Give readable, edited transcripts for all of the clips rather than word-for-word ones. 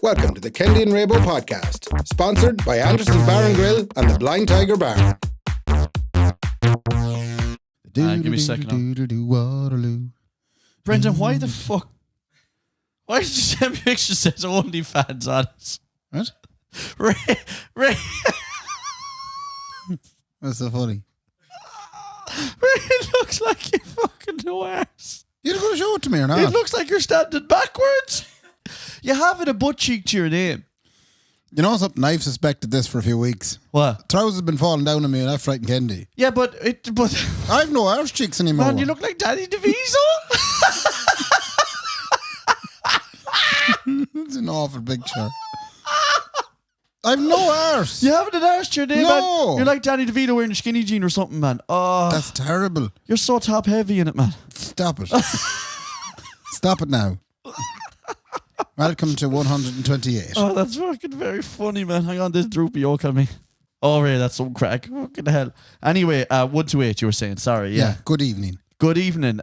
Welcome to the Kendy and Raybo podcast, sponsored by Anderson's Bar and Grill and the Blind Tiger Bar. Give me a second. Waterloo. Brendan, why the fuck? Why did you send me pictures that says OnlyFans on it? What? Ray. That's so funny. It looks like you fucking no arse. You're going to show it to me or not? It looks like you're standing backwards. You have it a butt cheek to your name. You know something? I've suspected this for a few weeks. What? Trousers have been falling down on me left, right and Kendy. Yeah, but I've no arse cheeks anymore. Man, you look like Danny DeVito. It's an awful picture. I've no arse. You haven't an arse to your name, No. man. You're like Danny DeVito wearing a skinny jean or something, man. Oh, That's terrible. you're so top heavy in it, man. Stop it. Stop it now. Welcome to 128. Oh, that's fucking very funny, man. Hang on, this droopy yoke on me. Oh, Ray, that's some crack. Fucking hell. Anyway, 128, you were saying. Sorry, yeah. Good evening. Good evening.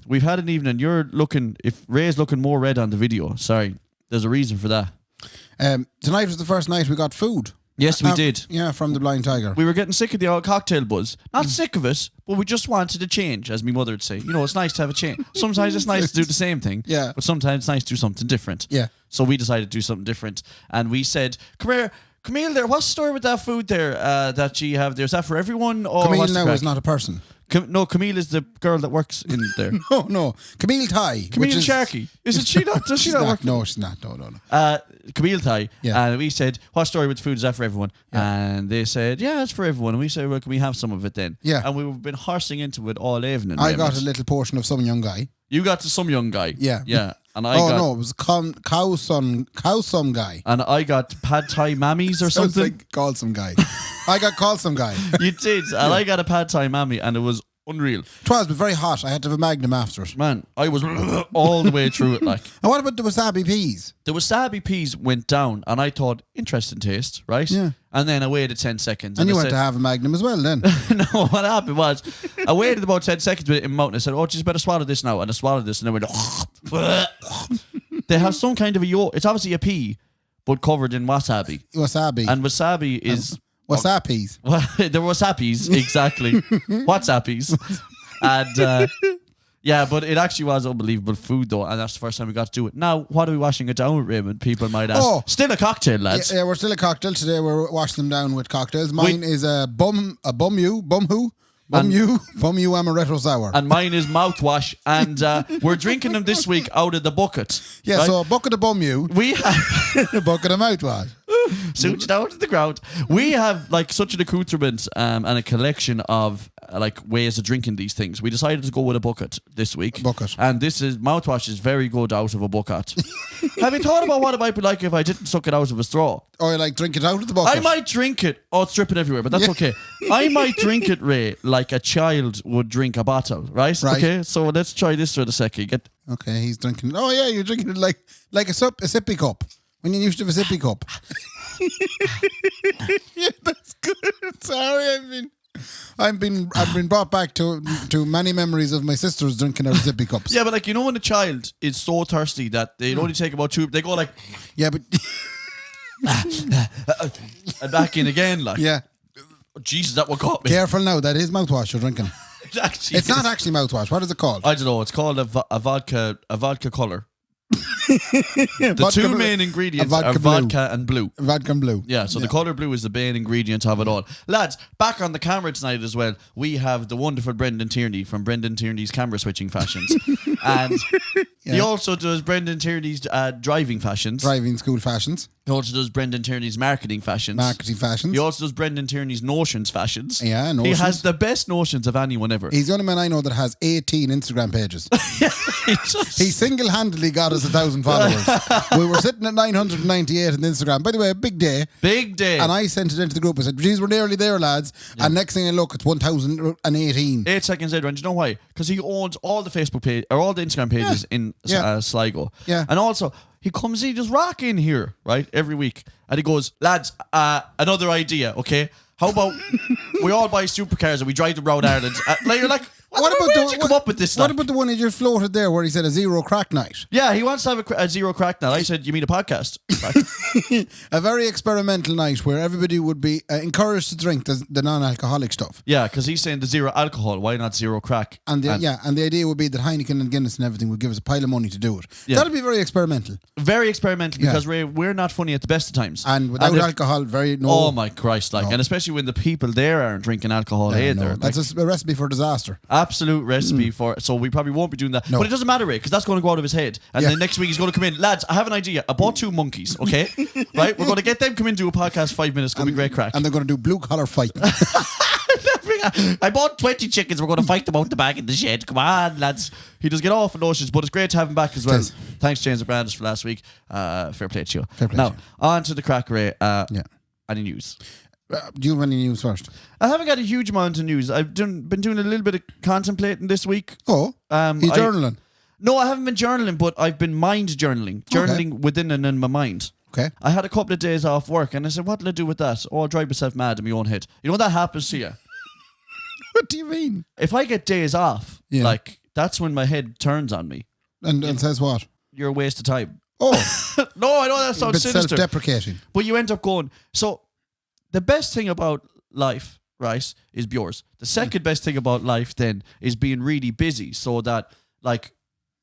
We've had an evening. You're looking, if Ray's looking more red on the video, sorry. There's a reason for that. Tonight was the first night we got food. Yes, we did. Yeah, from the Blind Tiger. We were getting sick of the old cocktail buzz. Not sick of it, but we just wanted a change, as my mother would say. You know, it's nice to have a change. Sometimes it's nice to do the same thing. Yeah. But sometimes it's nice to do something different. Yeah. So we decided to do something different. And we said, come here, Camille there, what's the story with that food there that you have there? Is that for everyone? Or Camille what's the now crack? is not a person. No, Camille is the girl that works in there. No. Camille Thai. Camille Sharkey. Isn't she not? Does she not work? No, she's not. No. Camille Thai. Yeah. And we said, what story with food is that for everyone? Yeah. And they said, yeah, it's for everyone. And we said, well, can we have some of it then? Yeah. And we've been horsing into it all evening. I got a little portion of some young guy. You got to some young guy. Yeah. Yeah. And I it was cow some guy. And I got pad thai mammies or Sounds something. like called some guy. I got called some guy. You did. And I got a pad thai mammy and it was unreal. It was, but very hot. I had to have a Magnum after it. Man, I was all the way through it like. And what about the wasabi peas? The wasabi peas went down and I thought, interesting taste, right? Yeah. And then I waited 10 seconds. And you I went said, to have a Magnum as well then. No, what happened was I waited about 10 seconds with it in my mouth and I said, oh, just better swallow this now. And I swallowed this and then went, they have some kind of a yolk. It's obviously a pea, but covered in wasabi. Wasabi. And wasabi is... Wasapis. They're wasapis, exactly. Whatsappies. And yeah, but it actually was unbelievable food though, and that's the first time we got to do it. Now, what are we washing it down with, Raymond? People might ask. Oh. Still a cocktail, lads. Yeah, we're still a cocktail. Today we're washing them down with cocktails. Mine is a bum you amaretto sour. And mine is mouthwash, and we're drinking them this week out of the bucket. Yeah, right? so a bucket of bum you, We have a bucket of mouthwash. Suit down to the ground. We have like such an accoutrement and a collection of like ways of drinking these things. We decided to go with a bucket this week. Bucket. And this is mouthwash is very good out of a bucket. Have you thought about what it might be like if I didn't suck it out of a straw? Or you like drink it out of the bucket. I might drink it. Oh, it's dripping everywhere, but that's okay. I might drink it, Ray, like a child would drink a bottle, right? Okay, so let's try this for a second. Okay, he's drinking. Oh yeah, you're drinking it like a sippy cup. When you used to have a sippy cup. Yeah, that's good. Sorry, I've been brought back to many memories of my sisters drinking out of sippy cups. Yeah, but like, you know when a child is so thirsty that they only take about 2, they go like, yeah, but and back in again, like, yeah. Oh, Jesus, that one caught me. Careful now, that is mouthwash you're drinking. It's not actually mouthwash. What is it called? I don't know. It's called a vodka color. The two main ingredients are vodka and blue. Vodka and blue. Yeah, so the colour blue is the main ingredient of it all. Lads, back on the camera tonight as well, we have the wonderful Brendan Tierney from Brendan Tierney's Camera Switching Fashions. And he also does Brendan Tierney's driving fashions. Driving school fashions. He also does Brendan Tierney's marketing fashions. He also does Brendan Tierney's notions fashions. Yeah, notions. He has the best notions of anyone ever. He's the only man I know that has 18 Instagram pages. He single-handedly got us 1,000 followers. We were sitting at 998 on Instagram. By the way, a big day. Big day. And I sent it into the group. I said, geez, we're nearly there, lads. Yeah. And next thing I look, it's 1,018. 8 seconds later, and do you know why? Because he owns all the Facebook page or all the Instagram pages in Sligo. Yeah. And also, he comes in, just rock in here, right, every week. And he goes, lads, another idea, okay? How about we all buy supercars and we drive them around Ireland? Like, you're like, Where did you come up with this? What about the one he just floated there where he said a zero crack night? Yeah, he wants to have a zero crack night. I said, you mean a podcast? A very experimental night where everybody would be encouraged to drink the non-alcoholic stuff. Yeah, because he's saying the zero alcohol. Why not zero crack? And the idea would be that Heineken and Guinness and everything would give us a pile of money to do it. Yeah. That'd be very experimental. Very experimental because we're not funny at the best of times. And without alcohol, Oh my Christ, and especially when the people there aren't drinking alcohol either. No. That's a recipe for disaster. Absolute recipe for it. So we probably won't be doing that. No. But it doesn't matter, Ray, because that's going to go out of his head. And then next week he's going to come in. Lads, I have an idea. I bought 2 monkeys, okay? Right? We're going to get them come in, do a podcast 5 minutes. It's going to be great crack. And they're going to do blue collar fight. I bought 20 chickens. We're going to fight them out the back in the shed. Come on, lads. He does get off notions, but it's great to have him back as well. Thanks, James and Brandis, for last week. Fair play to you. Now, on to the crack, Ray. Any news? Do you have any news first? I haven't got a huge amount of news. I've been doing a little bit of contemplating this week. Oh, you journaling? No, I haven't been journaling, but I've been mind journaling within and in my mind. Okay. I had a couple of days off work, and I said, what'll I do with that? Oh, I'll drive myself mad in my own head. You know when that happens to you? What do you mean? If I get days off, that's when my head turns on me. And says what? You're a waste of time. Oh. No, I know that sounds sinister. Self-deprecating. But you end up going, so the best thing about life, right, is yours. The second best thing about life then is being really busy so that,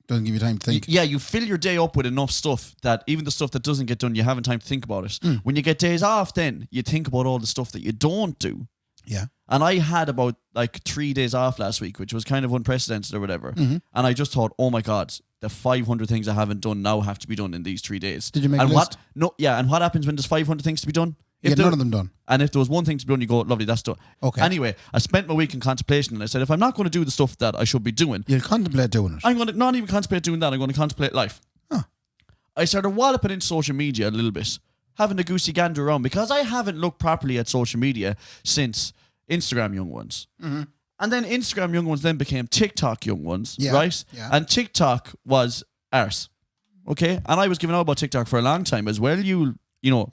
doesn't give you time to think. You fill your day up with enough stuff that even the stuff that doesn't get done, you haven't time to think about it. When you get days off, then you think about all the stuff that you don't do. Yeah. And I had about 3 days off last week, which was kind of unprecedented or whatever. And I just thought, oh my God, the 500 things I haven't done now have to be done in these 3 days. Did you make a list? And what happens when there's 500 things to be done? Get none of them done. And if there was one thing to be done, you go, lovely, that's done. Okay. Anyway, I spent my week in contemplation and I said, if I'm not going to do the stuff that I should be doing, you'll contemplate doing it. I'm going to not even contemplate doing that. I'm going to contemplate life. Huh. I started walloping into social media a little bit, having a goosey gander around because I haven't looked properly at social media since Instagram Young Ones. And then Instagram Young Ones then became TikTok Young Ones, right? Yeah. And TikTok was arse. Okay? And I was giving out about TikTok for a long time as well.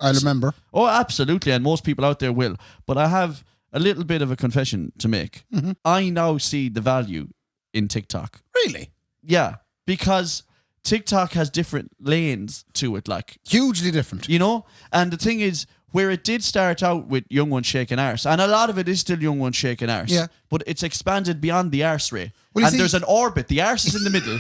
I remember. Oh, absolutely. And most people out there will. But I have a little bit of a confession to make. I now see the value in TikTok. Really? Yeah. Because TikTok has different lanes to it, hugely different. And the thing is, where it did start out with Young Ones shaking arse, and a lot of it is still Young Ones shaking arse. Yeah. But it's expanded beyond the arse ray. Well, there's an orbit. The arse is in the middle.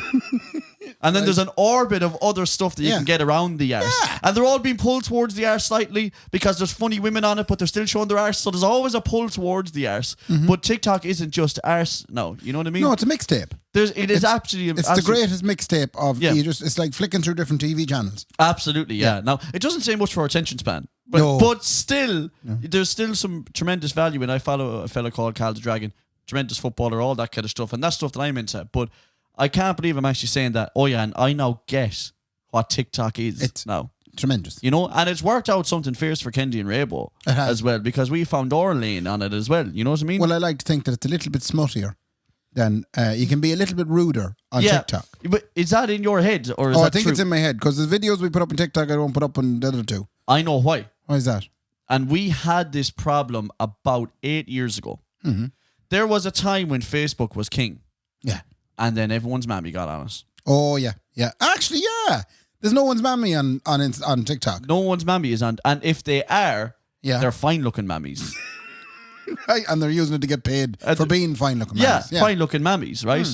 And then there's an orbit of other stuff that you can get around the arse. Yeah. And they're all being pulled towards the arse slightly because there's funny women on it, but they're still showing their arse. So there's always a pull towards the arse. But TikTok isn't just arse. No, you know what I mean? No, it's a mixtape. It's the greatest mixtape of it's like flicking through different TV channels. Absolutely, yeah. Now, it doesn't say much for our attention span. But still, there's still some tremendous value. And I follow a fella called Cal the Dragon, tremendous footballer, all that kind of stuff. And that's stuff that I'm into. But I can't believe I'm actually saying that. Oh yeah, and I now get what TikTok is. It's now tremendous. And it's worked out something fierce for Kendy and Raybo as well, because we found our lane on it as well. You know what I mean? Well, I like to think that it's a little bit smuttier. Then you can be a little bit ruder on TikTok. But is that in your head or is that I think it's in my head because the videos we put up on TikTok I don't put up on the other two. I know why. Why is that? And we had this problem about 8 years ago. There was a time when Facebook was king. Yeah. And then everyone's mammy got on us. Oh, yeah. Yeah. Actually, yeah. There's no one's mammy on TikTok. No one's mammy is on. And if they are, they're fine-looking mammies. Right, and they're using it to get paid for being fine-looking mammies. Yeah, fine-looking mammies, right?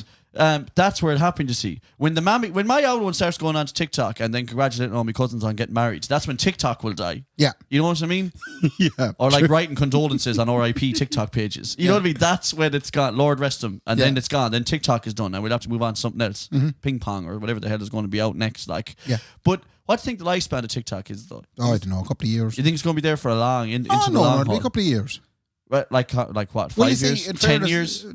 That's where it happened, you see. When my old one starts going on to TikTok and then congratulating all my cousins on getting married, that's when TikTok will die. Yeah. You know what I mean? Yeah. Or writing condolences on RIP TikTok pages. You know what I mean? That's when it's gone. Lord rest them. And then it's gone. Then TikTok is done. And we'll have to move on to something else. Ping pong or whatever the hell is going to be out next. Yeah. But what do you think the lifespan of TikTok is, though? Oh, I don't know. A couple of years. You think it's going to be there for a long, into the long haul? It'll be a couple of years. Right, like what? 5 years? 10 years?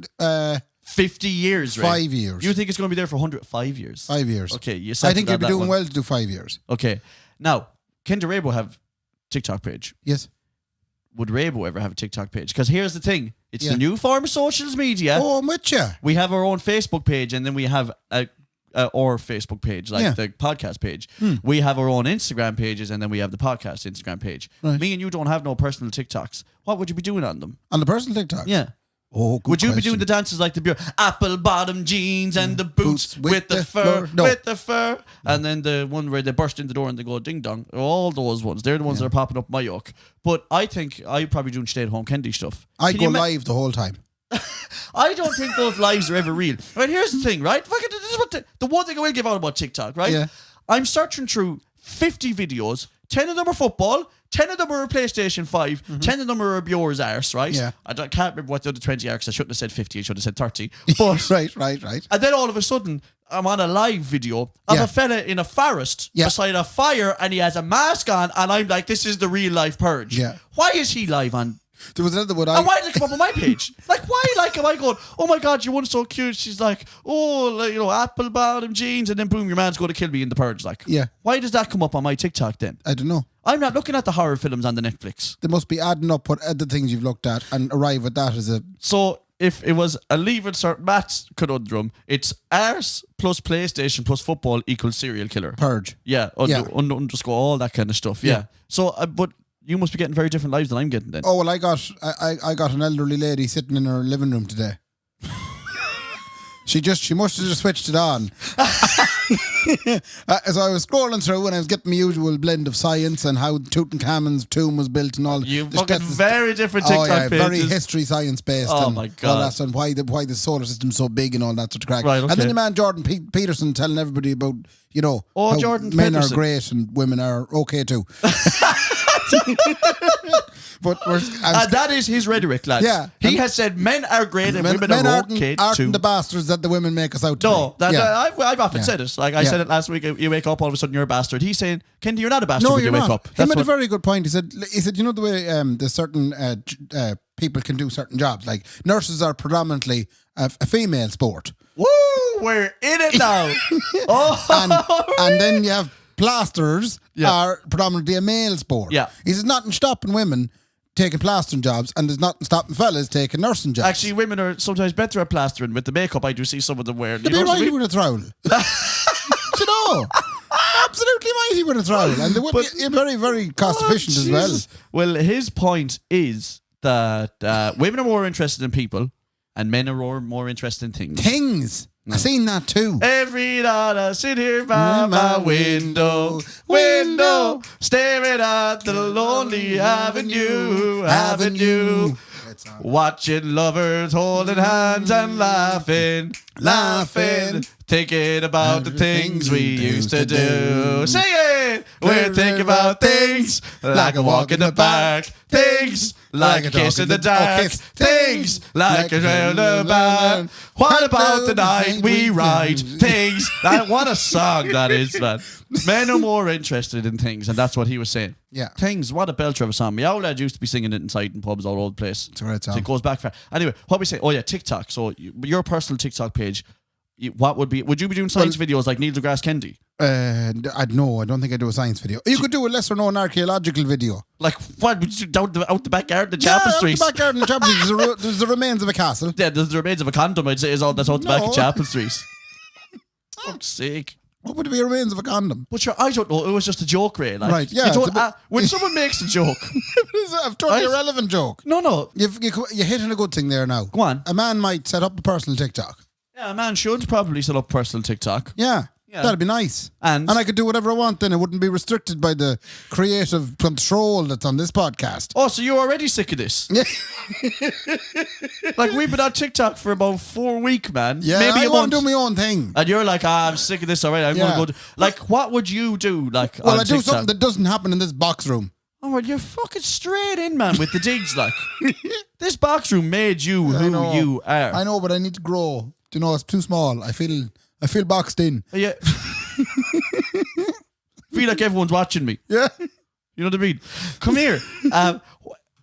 50 years, right? 5 years. You think it's going to be there for 5 years? 5 years. Okay, I think you'd be doing well to do 5 years. Okay. Now, can Raybo have TikTok page? Yes. Would Raybo ever have a TikTok page? Because here's the thing. It's the new form of social media. Oh, I'm with you. We have our own Facebook page and then we have our Facebook page, the podcast page. We have our own Instagram pages and then we have the podcast Instagram page. Right. Me and you don't have no personal TikToks. What would you be doing on them? On the personal TikTok? Yeah. Oh, good Would you be question. doing the dances like the beer? Apple bottom jeans and the boots with the fur, No. with the fur. And then the one where they burst in the door and they go ding dong. All those ones. They're the ones that are popping up my yoke. But I think I'd probably doing stay-at-home Kendy stuff. I go live the whole time. I don't think those lives are ever real. Right, here's the thing, right? This is what the one thing I will give out about TikTok, right? Yeah. I'm searching through 50 videos. 10 of them are football. 10 of them are PlayStation 5. 10 of them are Bjore's arse, right? Yeah. Can't remember what the other 20 are because I shouldn't have said 50. I should have said 30. But right. And then all of a sudden, I'm on a live video of a fella in a forest beside a fire and he has a mask on and I'm like, this is the real life purge. Yeah. Why is he live on? There was another one. And why did it come up on my page? Like, why? Like, am I going, oh my God, your one's so cute. She's like, oh, like, apple bottom jeans. And then boom, your man's going to kill me in the purge. Like, why does that come up on my TikTok then? I don't know. I'm not looking at the horror films on the Netflix. They must be adding up what other things you've looked at and arrive at that as a... So, if it was a leave insert maths conundrum, it's arse plus PlayStation plus football equals serial killer. Purge. Yeah. Underscore all that kind of stuff. Yeah. So, but you must be getting very different lives than I'm getting then. Oh, well, I got an elderly lady sitting in her living room today. She must have just switched it on. As I was scrolling through and I was getting my usual blend of science and how Tutankhamun's tomb was built and all. You fucking very different TikTok pages. Very history science based. Oh and my God. all that, and why the solar system's so big and all that sort of crack. Right, okay. And then the man Jordan Peterson telling everybody about, how Jordan men Peterson. are great and women are okay too. But that is his rhetoric, lads. Yeah. He has said men are great and women are okay too. Aren't the bastards that the women make us out to No, be. I've often said it. Like I said it last week. You wake up, all of a sudden you're a bastard. He's saying, Kendy, you're not a bastard when you wake up. He made a very good point. He said, the way there's certain people can do certain jobs. Like nurses are predominantly a female sport. Woo! We're in it now. and then you have plasterers are predominantly a male sport. Yeah. He says nothing stopping women taking plastering jobs and there's nothing stopping fellas taking nursing jobs. Actually, women are sometimes better at plastering with the makeup. I do see some of them wearing. They're mighty with a trowel. Absolutely mighty with a trowel. And they would be very, very cost efficient as well. Well, his point is that women are more interested in people and men are more interested in things. Things. I seen that too. Every night I sit here by my window, staring at the lonely avenue. Watching lovers holding hands and laughing, thinking about the things we used to do. Sing it! We're thinking about things like a walk in the park, things like a kiss in the dark, things like a trail in the barn. What about the night we ride? Things. What a song that is, man. Men are more interested in things, and that's what he was saying. Yeah. Things. What a belter of a song. Meow Lad used to be singing it inside in pubs all over the place. It's a great song. So it goes back far. Anyway, what we say? Oh yeah, TikTok. So your personal TikTok page. Would you be doing science videos like Neil deGrasse Kendy? I don't think I do a science video. You could do a lesser known archaeological video. Like what? Would you do out the back garden of Chapel Street? Out the back garden of Chapel Street. There's the remains of a castle. Yeah, there's the remains of a condom. I'd say is all that's out the back of Chapel Street. Fuck's sake. What would it be remains of a condom? But sure, I don't know. It was just a joke, Ray. Like, right, yeah. When someone makes a joke. It's a totally irrelevant joke. No. You're hitting a good thing there now. Go on. A man might set up a personal TikTok. Yeah, a man should probably set up personal TikTok. Yeah. That'd be nice. And I could do whatever I want then. It wouldn't be restricted by the creative control that's on this podcast. Oh, so you're already sick of this? Yeah. Like, we've been on TikTok for about 4 weeks, man. Yeah, maybe I want to do my own thing. And you're like, I'm sick of this already. I'm going to go. Like, what would you do? Like, well, on I do TikTok? something that doesn't happen in this box room. Oh, well, you're fucking straight in, man, with the digs. Like, this box room made you who you are. I know, but I need to grow. Do you know, it's too small. I feel boxed in. Yeah. Feel like everyone's watching me. Yeah. You know what I mean? Come here.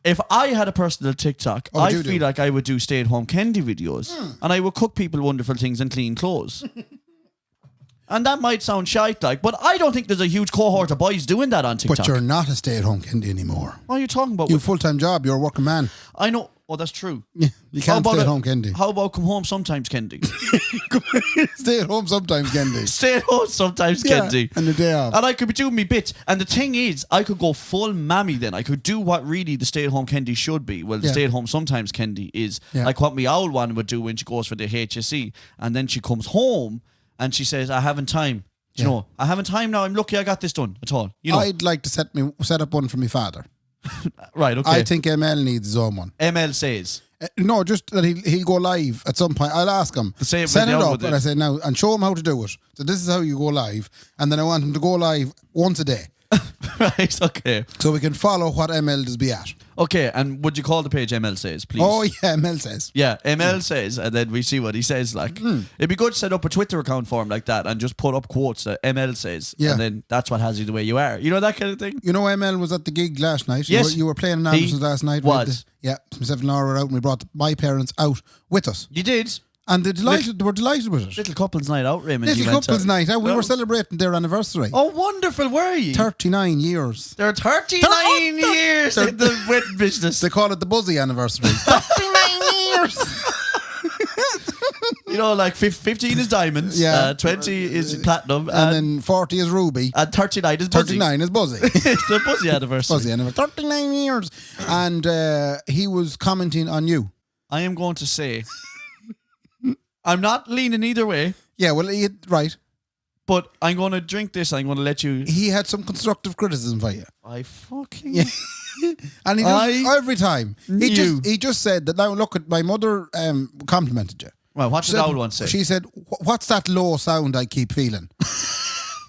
If I had a personal TikTok, I feel like I would do stay-at-home Kendy videos. And I would cook people wonderful things and clean clothes. And that might sound shite like, but I don't think there's a huge cohort of boys doing that on TikTok. But you're not a stay-at-home Kendy anymore. What are you talking about? You have a full-time job. You're a working man. I know. Oh, that's true. Yeah, you can't stay at home, Kendy. How about come home sometimes, Kendy? Stay at home sometimes, Kendy. Stay at home sometimes, Kendy. And the day off. And I could be doing me bits. And the thing is, I could go full mammy then. I could do what really the stay-at-home Kendy should be. Well, the stay-at-home sometimes Kendy is like what me owl one would do when she goes for the HSE. And then she comes home and she says, I haven't time. Do you know, I haven't time now. I'm lucky I got this done at all. You know? I'd like to set up one for my father. Right, okay. I think ML needs his own one. ML says. No, just that he'll go live at some point. I'll ask him. Set it up, and I say now, and show him how to do it. So this is how you go live, and then I want him to go live once a day. Right, okay. So we can follow what ML does be at. Okay, and would you call the page ML Says, please? Oh, yeah, ML Says. Yeah, ML Says, and then we see what he says. Like, it'd be good to set up a Twitter account for him like that and just put up quotes that ML Says. Yeah. And then that's what has you the way you are. You know, that kind of thing? You know, ML was at the gig last night. Yes. You were playing in Anderson's last night. Was. Yeah, myself and Laura were out, and we brought my parents out with us. You did? And they were delighted with it. Little couple's night out, Raymond. Little couple's night out. We were celebrating their anniversry. Oh, wonderful. Where are you? 39 years. There are 39 years in the wedding business. They call it the Buzzy anniversary. 39 years. You know, like 15 is diamonds, 20 is platinum, and then 40 is ruby, and 39 is Buzzy. 39 is Buzzy. It's the Buzzy anniversary. 39 years. And he was commenting on you. I am going to say, I'm not leaning either way. Yeah, well, right. But I'm going to drink this. I'm going to let you. He had some constructive criticism for you. I fucking. Yeah. And he does every time. He just said that. Now look, at my mother complimented you. Well, what did the old one say? She said, "What's that low sound I keep feeling?"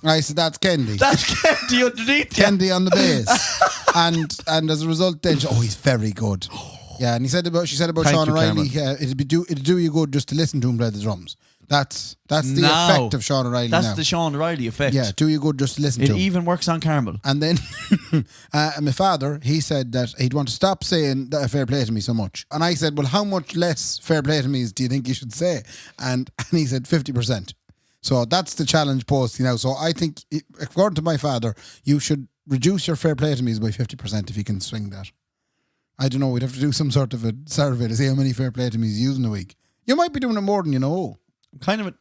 I said, "That's Kendy." That's Kendy underneath. Kendy on the bass, and as a result, then he's very good. Yeah, and she said about Sean O'Reilly. It'd do you good just to listen to him play the drums. That's the effect of Sean O'Reilly. That's the Sean O'Reilly effect. Yeah, do you good just to listen to him. It even works on Carmel. And then my father, he said that he'd want to stop saying that fair play to me so much. And I said, well, how much less fair play to me do you think you should say? And he said 50%. So that's the challenge posted now. So I think, according to my father, you should reduce your fair play to me by 50% if you can swing that. I don't know, we'd have to do some sort of a survey to see how many fair play to me he's using a week. You might be doing it more than you know. I'm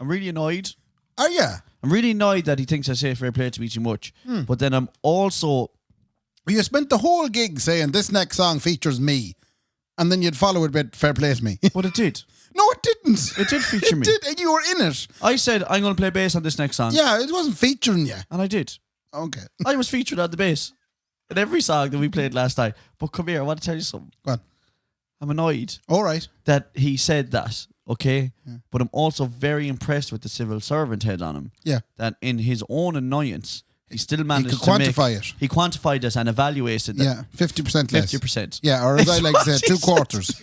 really annoyed. Oh, yeah. I'm really annoyed that he thinks I say fair play to me too much. But then I'm also... You spent the whole gig saying this next song features me. And then you'd follow it with fair play to me. But it did. No, it didn't. It did feature me. It did, and you were in it. I said, I'm going to play bass on this next song. Yeah, it wasn't featuring you. And I did. Okay. I was featured on the bass in every song that we played last night. But come here, I want to tell you something. Go on. I'm annoyed. All right. That he said that, okay? Yeah. But I'm also very impressed with the civil servant head on him. Yeah. That in his own annoyance, he still managed to quantify it. He quantified it and evaluated it. Yeah, 50% less. 50%. Yeah, or as I like to say, 2 quarters.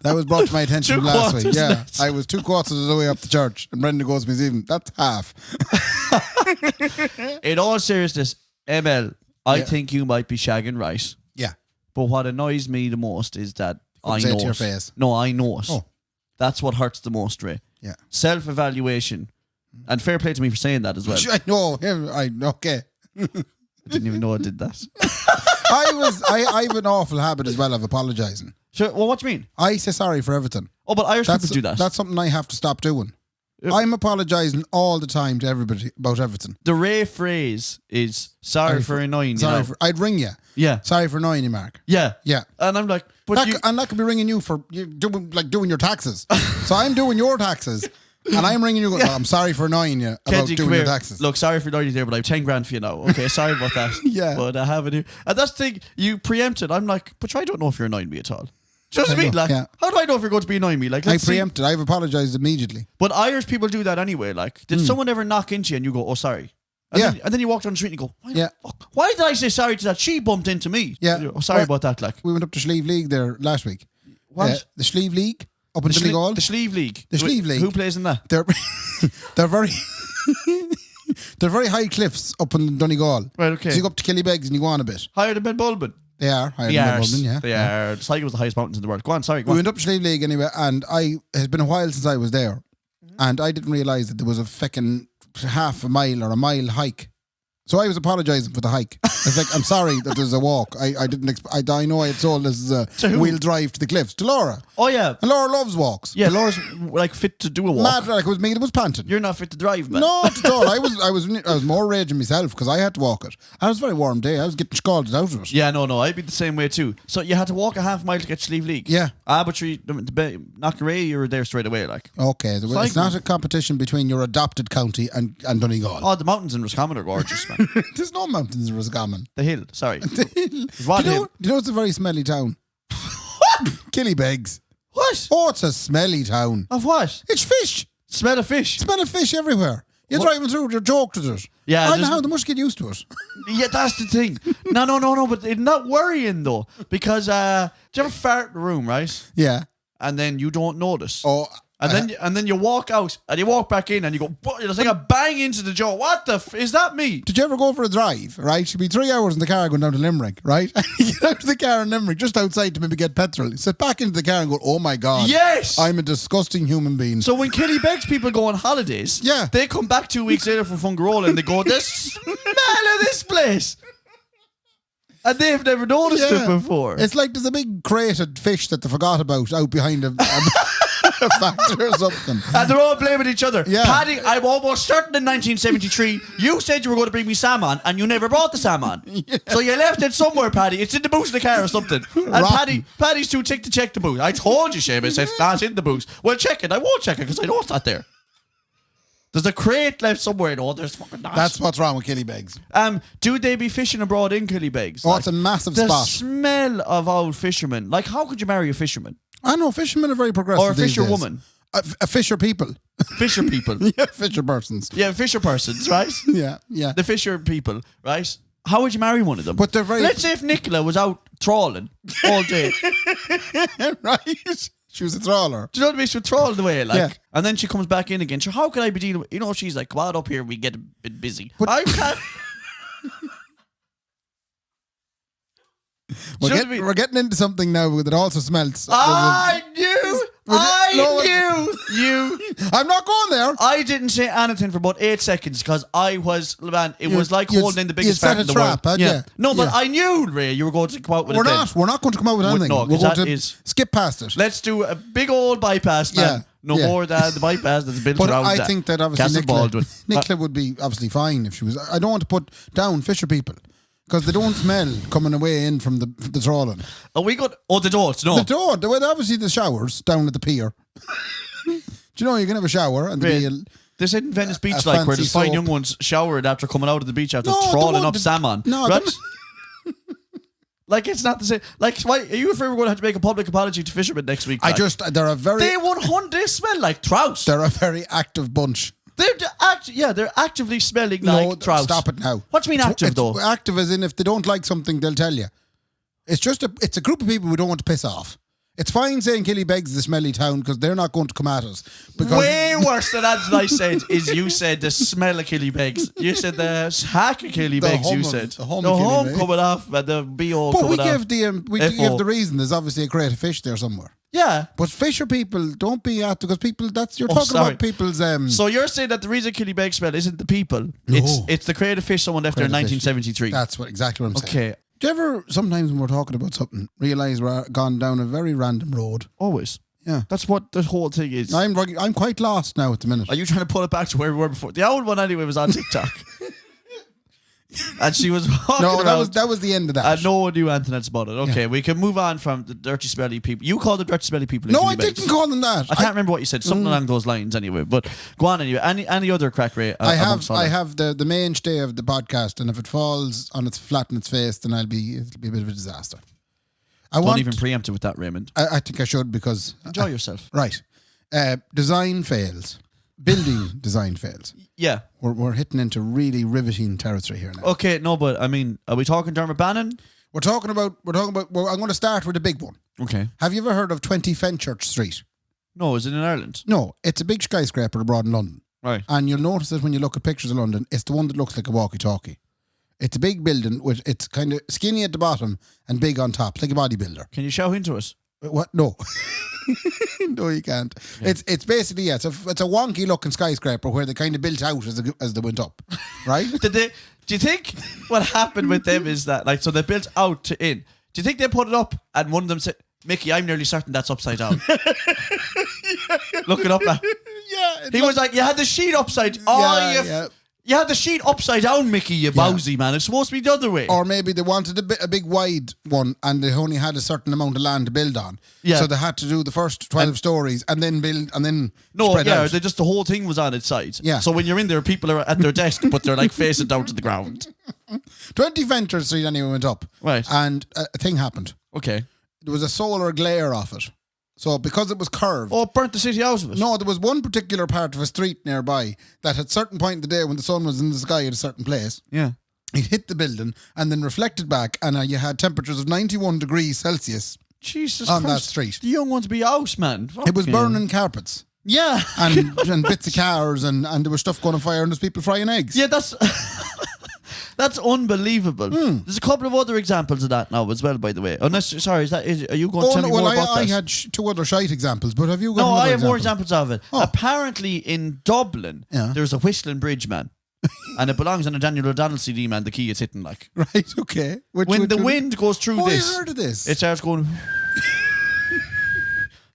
That was brought to my attention last week. Yeah, less. I was 2 quarters of the way up the church, and Brendan goes to me, even that's half. In all seriousness, ML, I think you might be shagging right. Yeah. But what annoys me the most is that I know it to your face. No, I know it. Oh. That's what hurts the most, Ray. Yeah. Self-evaluation. And fair play to me for saying that as well. Okay. I didn't even know I did that. I have an awful habit as well of apologising. Sure. Well, what do you mean? I say sorry for everything. Oh, but Irish people do that. That's something I have to stop doing. I'm apologising all the time to everybody about everything. The Ray phrase is sorry for annoying you. I'd ring you. Yeah. Sorry for annoying you, Mark. Yeah. Yeah. And I'm like, that could be ringing you for doing your taxes. So I'm doing your taxes. And I'm ringing you. I'm sorry for annoying you about Kendy, doing your taxes. Look, sorry for annoying you there, but I have 10 grand for you now. Okay, sorry about that. Yeah. But I have it here. And that's the thing, you preempted. I'm like, but I don't know if you're annoying me at all. Do you know what I mean? Like, how do I know if you're going to be annoying me? Like, I preempted. I've apologised immediately. But Irish people do that anyway. Like, did someone ever knock into you and you go, oh, sorry? And then you walk down the street and you go, why did I say sorry to that? She bumped into me. Yeah. Oh, sorry about that. Like, we went up to Slieve League there last week. What? The Slieve League up in Donegal. The Slieve League. The Slieve League. Who plays in that? They're very they're very high cliffs up in Donegal. Right, okay. So you go up to Killybegs and you go on a bit. Higher than Ben Bulbin. They are higher than Ben Bulbin, yeah. They are. It's like it was the highest mountains in the world. Go on, sorry. We went up to Slieve League anyway, and it's been a while since I was there, and I didn't realise that there was a fucking half a mile or a mile hike So I was apologising for the hike. I was like, I'm sorry that there's a walk. I didn't. I know I had told this is a wheel drive to the cliffs to Laura. Oh yeah, and Laura loves walks. Yeah, Laura's like fit to do a walk. Mad, like it was me that was panting. You're not fit to drive, man. No, not at all. I was more raging myself because I had to walk it. And it was a very warm day. I was getting scalded out of it. Yeah, no, I'd be the same way too. So you had to walk a half mile to get Sleeve League. Yeah. But Knocknarray, you were there straight away, like. Okay, it's not a competition between your adopted county and Donegal. Oh, the mountains in Roscommon are gorgeous, man. There's no mountains in Roscommon. The hill, sorry. The hill. What do hill? you know it's a very smelly town? Killybegs. What? Oh, it's a smelly town. Of what? It's fish. Smell of fish. Smell of fish everywhere. You're driving through, you're joked at it. Yeah, I don't know how they must get used to it. Yeah, that's the thing. No, but it's not worrying though. Because do you ever fart in the room, right? Yeah. And then you don't notice. Oh. And then you walk out and you walk back in and you go, it's like a bang into the jaw. What the is that me? Did you ever go for a drive, right? You'd be 3 hours in the car going down to Limerick, right? And you get out of the car in Limerick, just outside to maybe get petrol. You sit back into the car and go, oh my God. Yes! I'm a disgusting human being. So when Killybegs people go on holidays, yeah, they come back 2 weeks later from Fungarola and they go, the smell of this place. And they've never noticed it before. It's like there's a big crated fish that they forgot about out behind a factory or something. And they're all blaming each other. Yeah. Paddy, I'm almost certain in 1973, you said you were going to bring me salmon and you never brought the salmon. Yeah. So you left it somewhere, Paddy. It's in the boot of the car or something. And Paddy's too ticked to check the boot. I told you, Seamus, it's not in the boot. Well, check it. I won't check it because I know it's not there. There's a crate left somewhere. No, there's fucking not. That's what's wrong with Killybegs. Do they be fishing abroad in Killybegs? Oh, it's a massive spot. The smell of old fishermen. Like, how could you marry a fisherman? I know, fishermen are very progressive. Or a these fisher days. woman. A fisher people. Fisher people. Yeah, fisher persons. Yeah, fisher persons, right? Yeah. The fisher people, right? How would you marry one of them? But they're very. Let's say if Nicola was out trawling all day. Right? She was a trawler. Do you know what I mean? She would trawl away, like. Yeah. And then she comes back in again. So how can I be dealing with... You know, she's like, come on up here, we get a bit busy. But I can't... We're getting into something now that also smells. I knew you. I'm not going there. I didn't say anything for about 8 seconds because I was, man, it was like holding in the biggest fart in the world. Yeah. No, but I knew, Ray, you were going to come out with We're it. We're not going to come out with anything. No, we're going to skip past it. Let's do a big old bypass, man. No more than the bypass that's built but around I think that obviously Nicola would be obviously fine if she was. I don't want to put down fisher people. Because they don't smell coming away in from the trawling. Are we good? Oh, they don't, no. They don't. Obviously the showers down at the pier. Do you know you can have a shower and they said in Venice Beach, like, where there's fine young ones showered after coming out of the beach after trawling up salmon. No, right? Like, it's not the same. Like, why are you afraid we're going to have to make a public apology to fishermen next week? Like? They smell like trouts. They're a very active bunch. They're actively smelling like trouts. Stop it now. What do you mean active, though? Active as in if they don't like something, they'll tell you. It's just it's a group of people who don't want to piss off. It's fine saying Killybegs is a smelly town because they're not going to come at us. Way worse than that I said is you said the smell of Killybegs. You said the hack of Killybegs, you said. The hum coming off and the B.O. coming off. But we give the reason. There's obviously a crate of fish there somewhere. Yeah. But fisher people, don't be at because people, you're talking about people's... So you're saying that the reason Killybegs smell isn't the people. No. It's the creative fish someone left there in 1973. That's exactly what I'm saying. Okay. Do you ever, sometimes when we're talking about something, realise we're gone down a very random road? Always. Yeah. That's what the whole thing is. I'm quite lost now at the minute. Are you trying to pull it back to where we were before? The old one anyway was on TikTok. And she was walking around. that was the end of that. And no one knew anything else about it. Okay, we can move on from the dirty, smelly people. You called them dirty, smelly people. No, I didn't call them that. I can't remember what you said. Something along those lines anyway. But go on anyway. Any other crack, Ray? I have the mainstay of the podcast, and if it falls on its flat in its face, then it'll be a bit of a disaster. Don't even preempt it with that, Raymond. I think I should because... Enjoy yourself. Right. Design fails. Building design fails. Yeah. We're hitting into really riveting territory here now. Okay, no, but I mean, are we talking Dermot Bannon? We're talking about, I'm going to start with a big one. Okay. Have you ever heard of 20 Fenchurch Street? No, is it in Ireland? No, it's a big skyscraper abroad in London. Right. And you'll notice that when you look at pictures of London, it's the one that looks like a walkie-talkie. It's a big building, it's kind of skinny at the bottom and big on top, like a bodybuilder. Can you shout into us? What? No. No, you can't. Yeah. It's basically, it's a wonky looking skyscraper where they kind of built out as they went up, right? Do you think what happened with them is that, like, so they built out to in? Do you think they put it up and one of them said, Mickey, I'm nearly certain that's upside down. Look it up now. Yeah. He was like, you had the sheet upside. Oh, you had the sheet upside down, Mickey, you bowsy man. It's supposed to be the other way. Or maybe they wanted a big wide one and they only had a certain amount of land to build on. Yeah. So they had to do the first 12 stories and then build and then spread out. They just the whole thing was on its side. Yeah. So when you're in there, people are at their desk, but they're like facing down to the ground. 20 Venture Street anyway went up. Right. And a thing happened. Okay. There was a solar glare off it. So because it was curved. Oh, it burnt the city out of it. No, there was one particular part of a street nearby that at a certain point in the day when the sun was in the sky at a certain place. Yeah. It hit the building and then reflected back and you had temperatures of 91 degrees Celsius. Jesus on Christ. That street. The young ones be out, man. It was burning carpets. Yeah. And bits of cars and there was stuff going on fire and there's people frying eggs. Yeah, that's... That's unbelievable. There's a couple of other examples of that now as well, by the way. Unless, sorry, are you going to tell me more about that? I had two other shite examples, but have you got No, I have example? more examples of it. Oh. Apparently in Dublin, there's a whistling bridge, man. And it belongs on a Daniel O'Donnell CD, man. The key is hitting, like. Right, okay. When the wind goes through this. I heard of this. It starts going...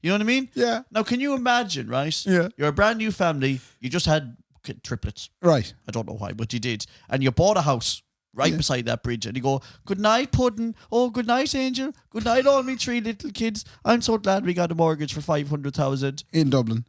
You know what I mean? Yeah. Now, can you imagine, right? Yeah. You're a brand new family. You just had triplets. Right. I don't know why, but you did. And you bought a house beside that bridge. And you go, good night, Puddin'. Oh, good night, Angel. Good night, all me 3 little kids. I'm so glad we got a mortgage for 500,000. In Dublin.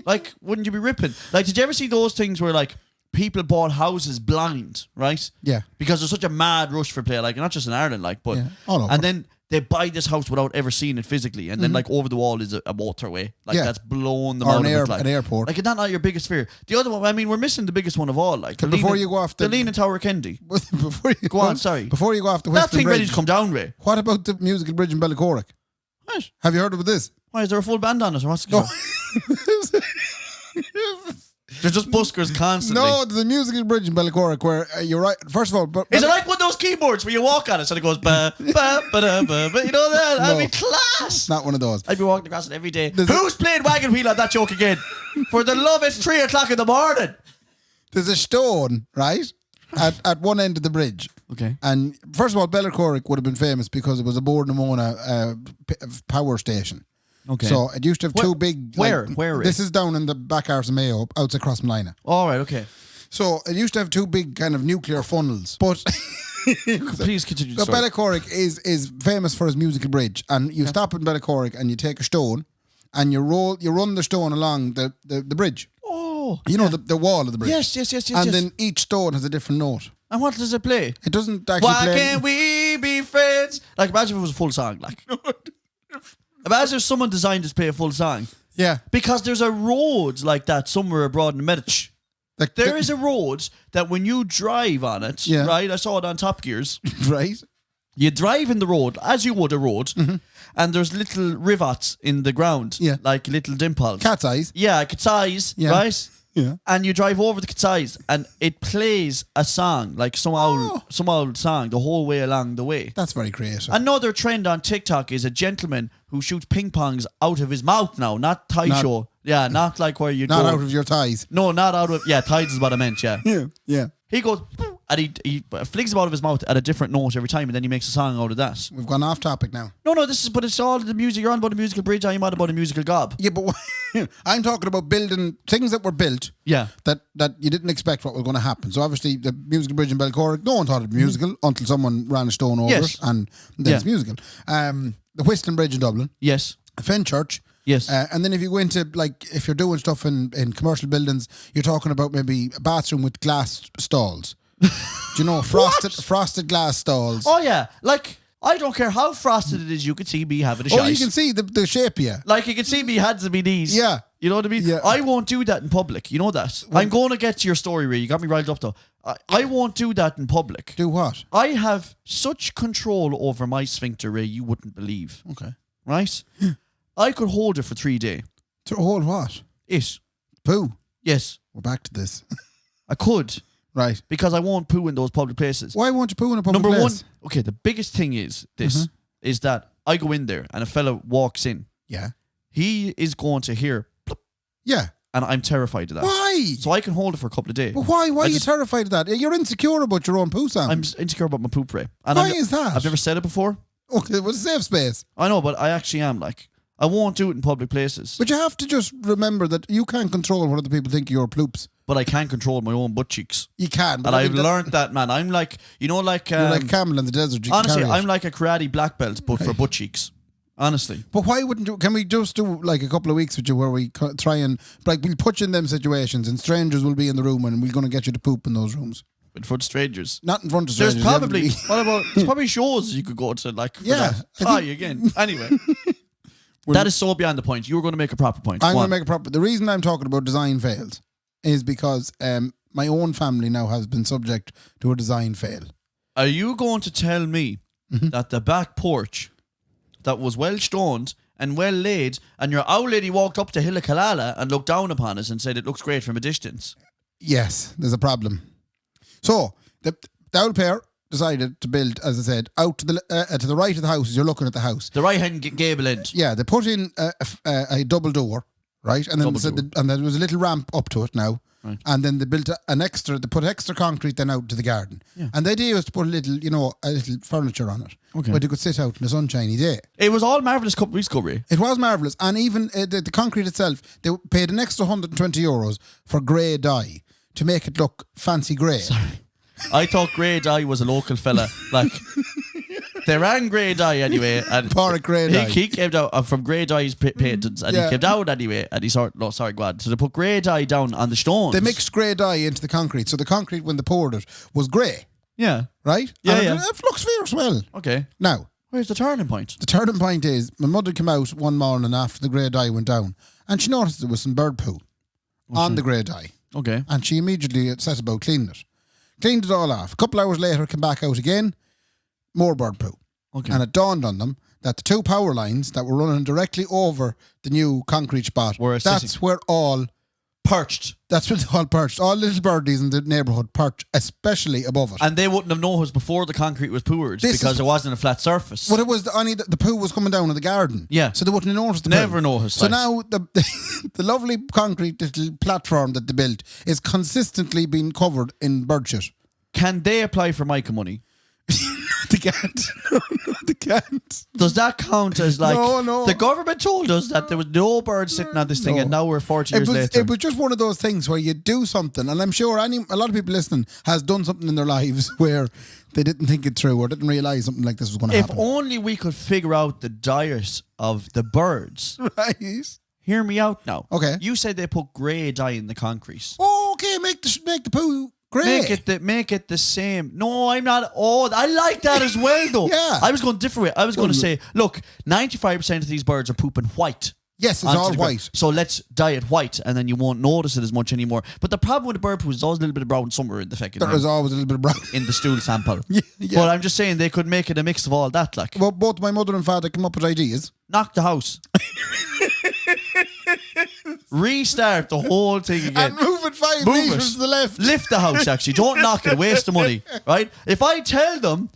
Like, wouldn't you be ripping? Like, did you ever see those things where, like, people bought houses blind, right? Yeah. Because there's such a mad rush for play, like, not just in Ireland, like, but... All over. And then... they buy this house without ever seeing it physically, and then like over the wall is a motorway, like that's blown them out of it, like an airport. Like, is that not your biggest fear? The other one, I mean, we're missing the biggest one of all. Like, before you go off the Leaning Tower of Kendy. Before you go on, sorry. Before you go off the that Western thing Bridge, ready to come down, Ray. What about the musical bridge in Bellicoric? What? Have you heard of this? Why is there a full band on it, or what's going on? They're just buskers constantly. No, there's a musical bridge in Bellicoric where you're right. First of all, is it like one of those keyboards where you walk on it and it goes ba ba ba da ba? But you know that? No, I'd be class. Not one of those. I'd be walking across it every day. Who's playing wagon wheel on that joke again? For the love, it's 3 o'clock in the morning. There's a stone, right, at one end of the bridge. Okay. And first of all, Bellicoric would have been famous because it was a Bord-na-Mona power station. Okay. So it used to have two big... Where? Like, Where? This is down in the back arse of Mayo, outside Crossmolina. All right, okay. So it used to have two big kind of nuclear funnels. But... Please continue the story. Bellicoric is famous for his musical bridge. And you stop in Bellicoric and you take a stone and you run the stone along the bridge. Oh. You know, the wall of the bridge. Yes. And then each stone has a different note. And what does it play? It doesn't actually Why play... can't we be friends? Like, imagine if it was a full song, like... Imagine if someone designed this to play a full song. Yeah. Because there's a road like that somewhere abroad in Medici. Like there is a road that when you drive on it, right? I saw it on Top Gears. Right. You drive in the road, as you would a road, and there's little rivets in the ground. Yeah. Like little dimples. Cat's eyes. Yeah, cat's eyes, right? Yeah. And you drive over the cat's eyes and it plays a song, like some old song the whole way along the way. That's very creative. Another trend on TikTok is a gentleman who shoots ping pongs out of his mouth now, not Taisho. Yeah, not like where you not go. out of your ties. No, not out of... Yeah, ties is what I meant, yeah. Yeah. He goes... And he flings them out of his mouth at a different note every time, and then he makes a song out of that. We've gone off topic now. No, but it's all the music. You're on about a musical bridge, I'm on about a musical gob. Yeah, but I'm talking about building things that were built. Yeah. That you didn't expect what was going to happen. So obviously the musical bridge in Bellicoric, no one thought it was musical until someone ran a stone over it, and then it's musical. The Whistling Bridge in Dublin. Yes. Fenchurch. Yes. And then if you go into, like, if you're doing stuff in commercial buildings, you're talking about maybe a bathroom with glass stalls. Do you know, frosted glass stalls? Oh, yeah. Like, I don't care how frosted it is, you can see me having a shite. Oh, you can see the shape, yeah. Like, you can see me hands and me knees. Yeah. You know what I mean? Yeah. I won't do that in public. You know that. I'm going to get to your story, Ray. You got me riled up, though. I won't do that in public. Do what? I have such control over my sphincter, Ray, you wouldn't believe. Okay. Right? I could hold it for 3 days. To hold what? It. Poo? Yes. We're back to this. I could. Right. Because I won't poo in those public places. Why won't you poo in a public place? Number one, okay, the biggest thing is this. is that I go in there and a fella walks in. Yeah. He is going to hear, plop, Yeah. and I'm terrified of that. Why? So I can hold it for a couple of days. But why? Why are you terrified of that? You're insecure about your own poo sound. I'm insecure about my poop, Ray. And Why is that? I've never said it before. Okay, it was a safe space. I know, but I actually am. Like, I won't do it in public places. But you have to just remember that you can't control what other people think of your ploops. But I can control my own butt cheeks. You can. But And I I've think learned that, man. I'm like, you're like you're like a camel in the desert. You honestly, can carry it. I'm like a karate black belt, but for butt cheeks. Honestly. But why wouldn't you? Can we just do like a couple of weeks with you where we try and like we'll put you in them situations and strangers will be in the room and we're going to get you to poop in those rooms. In front of strangers. Not in front of strangers. There's probably there's probably shows you could go to like for Yeah, that. I Try again. Anyway. That is so beyond the point. You were going to make a proper point. I'm going to make a proper. The reason I'm talking about design fails is because my own family now has been subject to a design fail. Are you going to tell me that the back porch that was well stoned and well laid, and your old lady walked up to Hillakalala and looked down upon us and said it looks great from a distance? Yes, there's a problem. So the old pair decided to build, as I said, out to the right of the house as you're looking at the house. The right hand gable end. Yeah, they put in a double door, right, and then and there was a little ramp up to it now. Right. And then they built they put extra concrete then out to the garden. Yeah. And the idea was to put a little furniture on it. Okay. But you could sit out in a sunshiny day. It was all marvellous a couple of weeks ago, Ray. It was marvellous. And even the concrete itself, they paid an extra €120 for grey dye to make it look fancy grey. Sorry. I thought Grey Dye was a local fella. Like, they ran Grey Dye anyway. And Porrick Grey Dye. He came down from Grey Dye's paintings and he came down anyway. And he go on. So they put Grey Dye down on the stones. They mixed grey dye into the concrete. So the concrete, when they poured it, was grey. Yeah. Right? Yeah, and it looks fierce well. Okay. Now, where's the turning point? The turning point is my mother came out one morning after the grey dye went down and she noticed there was some bird poo on the grey dye. Okay. And she immediately set about cleaning it. Cleaned it all off. A couple hours later, came back out again, more bird poo. Okay. And it dawned on them that the two power lines that were running directly over the new concrete spot, that's where all perched. That's where they all perched. All little birdies in the neighbourhood perched, especially above it. And they wouldn't have known it was before the concrete was poured because it wasn't a flat surface. Well, it was the poo was coming down in the garden. Yeah. So they wouldn't have noticed the Never poo. noticed. So now the lovely concrete little platform that they built is consistently being covered in bird shit. Can they apply for MICA money? They can't. No, they can't. Does that count as like... No. The government told us that there was no bird sitting on this thing and now we're 40 years later. It was just one of those things where you do something, and I'm sure a lot of people listening has done something in their lives where they didn't think it through or didn't realise something like this was going to happen. If only we could figure out the diet of the birds. Right. Hear me out now. Okay. You said they put grey dye in the concrete. Oh, okay. Make the poo grey. Make it the same. No, I'm not. Oh, I like that as well, though. Yeah. I was going different way. I was going to say, look, 95% of these birds are pooping white. Yes, it's all white. So let's dye it white, and then you won't notice it as much anymore. But the problem with the bird poo is there's always a little bit of brown somewhere in the fucking. There is always a little bit of brown in the stool sample. Yeah. But I'm just saying they could make it a mix of all that. Like, well, both my mother and father came up with ideas. Knock the house. Restart the whole thing again. And move it 5 meters to the left. Lift the house, actually. Don't knock it. Waste the money. Right? If I tell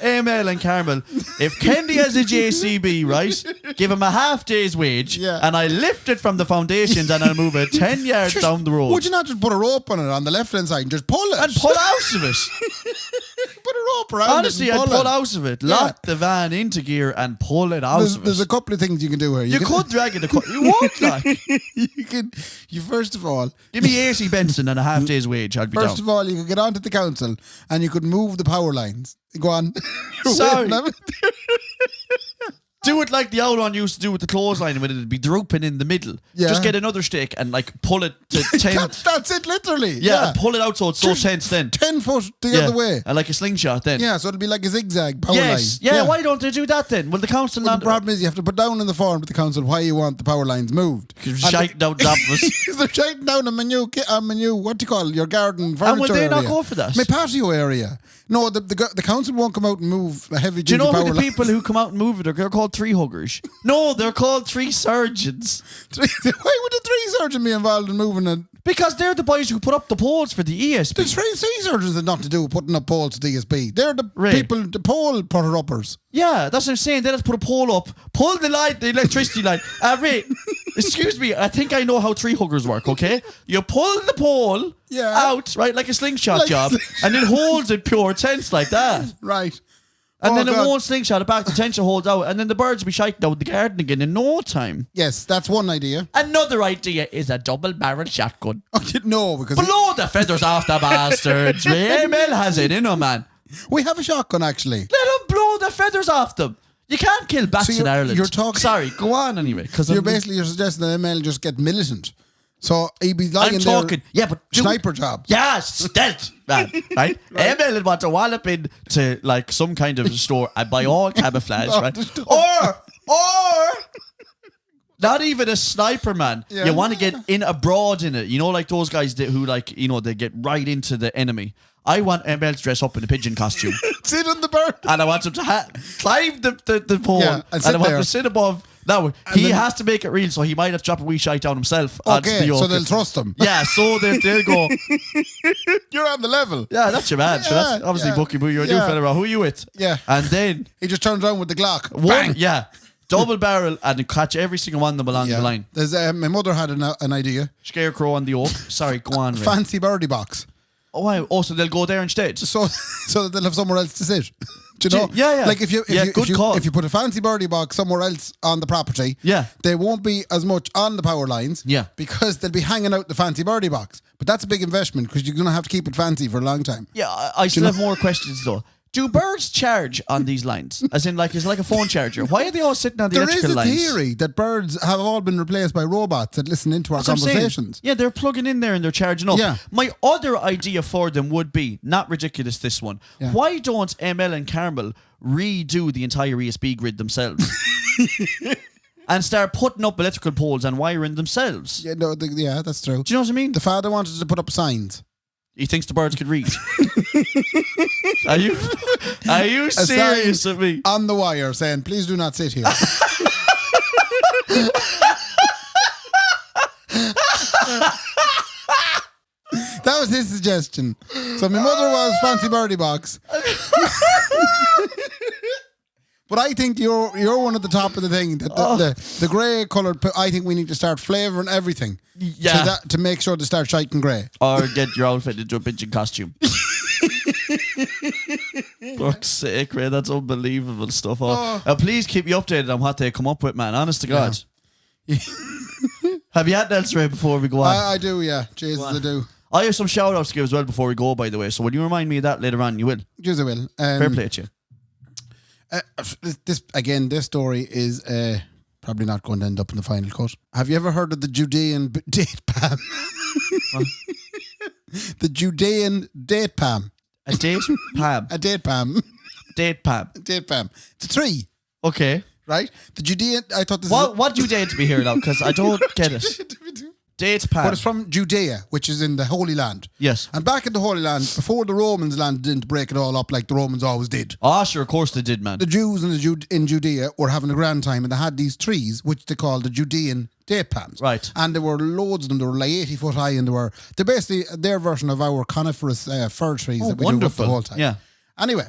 Amel and Carmel, if Kendy has a JCB, right, give him a half day's wage, and I lift it from the foundations and I'll move it 10 yards down the road. Would you not just put a rope on it on the left hand side and just pull it? And pull out of it. Put a rope around Honestly, it. Honestly, I'd pull out of it. Lock the van into gear and pull it out of it. There's a couple of things you can do here. You could drag it. You won't, like. You first of all... Give me 80 Benson and a half day's wage. I'd be down. First of all, you could get onto the council and you could move the power lines. Go on. Sorry. Do it like the old one used to do with the clothesline when it'd be drooping in the middle. Yeah. Just get another stick and like pull it to 10. That's it, literally. Yeah, and pull it out so it's so tense then. 10 foot the other way. And like a slingshot then. Yeah, so it'll be like a zigzag power line. Yeah, why don't they do that then? Well, the council... The problem is you have to put down in the form to the council why you want the power lines moved. Because they're shouting down top of us. They're shouting down on my new, what do you call it, your garden furniture area. And will they not go for that? My patio area. No, the council won't come out and move a heavy duty power line. Do you know who the people who come out and move it are? They're called tree huggers. No, they're called tree surgeons. Why would a tree surgeon be involved in moving a Because they're the boys who put up the poles for the ESP. The sea surgeons had nothing to do with putting up poles to the ESB. They're the people, the pole putter-uppers. Yeah, that's what I'm saying. They just put a pole up, pull the line, the electricity line. Ray, excuse me, I think I know how tree huggers work, okay? You pull the pole out, right, like a slingshot job, and it holds it pure tense like that. Right. And then it won't slingshot it back, the tension holds out, and then the birds will be shiting out the garden again in no time. Yes, that's one idea. Another idea is a double-barrel shotgun. No, because... Blow the feathers off the bastards. Emil has it in him, man. We have a shotgun, actually. Let him blow the feathers off them. You can't kill bats in Ireland. You're talking... Sorry, go on anyway. You're suggesting that ML just get militant. So he'd be lying but sniper job. Yeah, stealth, man, right? ML would want to wallop into like some kind of store and buy all camouflage, right? Or not even a sniper, man. Yeah. You want to get in abroad in it. You know, like those guys who like, you know, they get right into the enemy. I want ML to dress up in a pigeon costume. Sit on the bird. And I want him to climb the pole. Yeah, and I want him to sit above. Now, he has to make it real, so he might have to drop a wee shite down himself. Okay, so they'll trust him. Yeah, so they'll go. You're on the level. Yeah, that's your man. So that's obviously Bucky Boo. You're a new fella. Who are you with? Yeah. And then... He just turns around with the Glock. Bang! Yeah. Double barrel and catch every single one of them along the line. There's my mother had an idea. Scarecrow on the oak. Sorry, go on, Ray. Fancy birdie box. Oh, wow. Oh, so they'll go there instead? So that they'll have somewhere else to sit. Do you know? Yeah. Like if you put a fancy birdie box somewhere else on the property, they won't be as much on the power lines. Yeah. Because they'll be hanging out the fancy birdie box. But that's a big investment because you're going to have to keep it fancy for a long time. Yeah, I still have more questions though. Do birds charge on these lines? As in, like, it's like a phone charger. Why are they all sitting on the electrical lines? There is a theory that birds have all been replaced by robots that listen into our conversations. Yeah, they're plugging in there and they're charging up. Yeah. My other idea for them would be, not ridiculous this one, why don't ML and Carmel redo the entire ESB grid themselves? And start putting up electrical poles and wiring themselves. Yeah, that's true. Do you know what I mean? The father wanted to put up signs. He thinks the birds could read. Are you serious with me? On the wire saying, please do not sit here. That was his suggestion. So my mother was fancy birdie box. But I think you're one at the top of the thing. The grey coloured. I think we need to start flavouring everything. Yeah. To make sure to start shiting grey. Or get your outfit into a pigeon costume. Fuck's sake, Ray. That's unbelievable stuff. Please keep me updated on what they come up with, man. Honest to God. Yeah. Have you had else, Ray, before we go on? I do, yeah. Jesus, I do. I have some shout outs to give as well before we go, by the way. So will you remind me of that later on? You will. Jesus, I will. Fair play to you. This story is probably not going to end up in the final cut. Have you ever heard of the Judean date palm? The Judean date palm. A date palm. A date palm. Date palm. Date palm. It's a tree. Okay. Right? The Judean. I thought this. What Judean to be here now? Because I don't get it. Date palm. But it's from Judea, which is in the Holy Land. Yes. And back in the Holy Land, before the Romans landed in to break it all up like the Romans always did. Ah, sure, of course they did, man. The Jews in Judea were having a grand time and they had these trees, which they called the Judean date palms. Right. And there were loads of them. They were like 80 foot high and they're basically their version of our coniferous fir trees that we do up the whole time. Yeah. Anyway.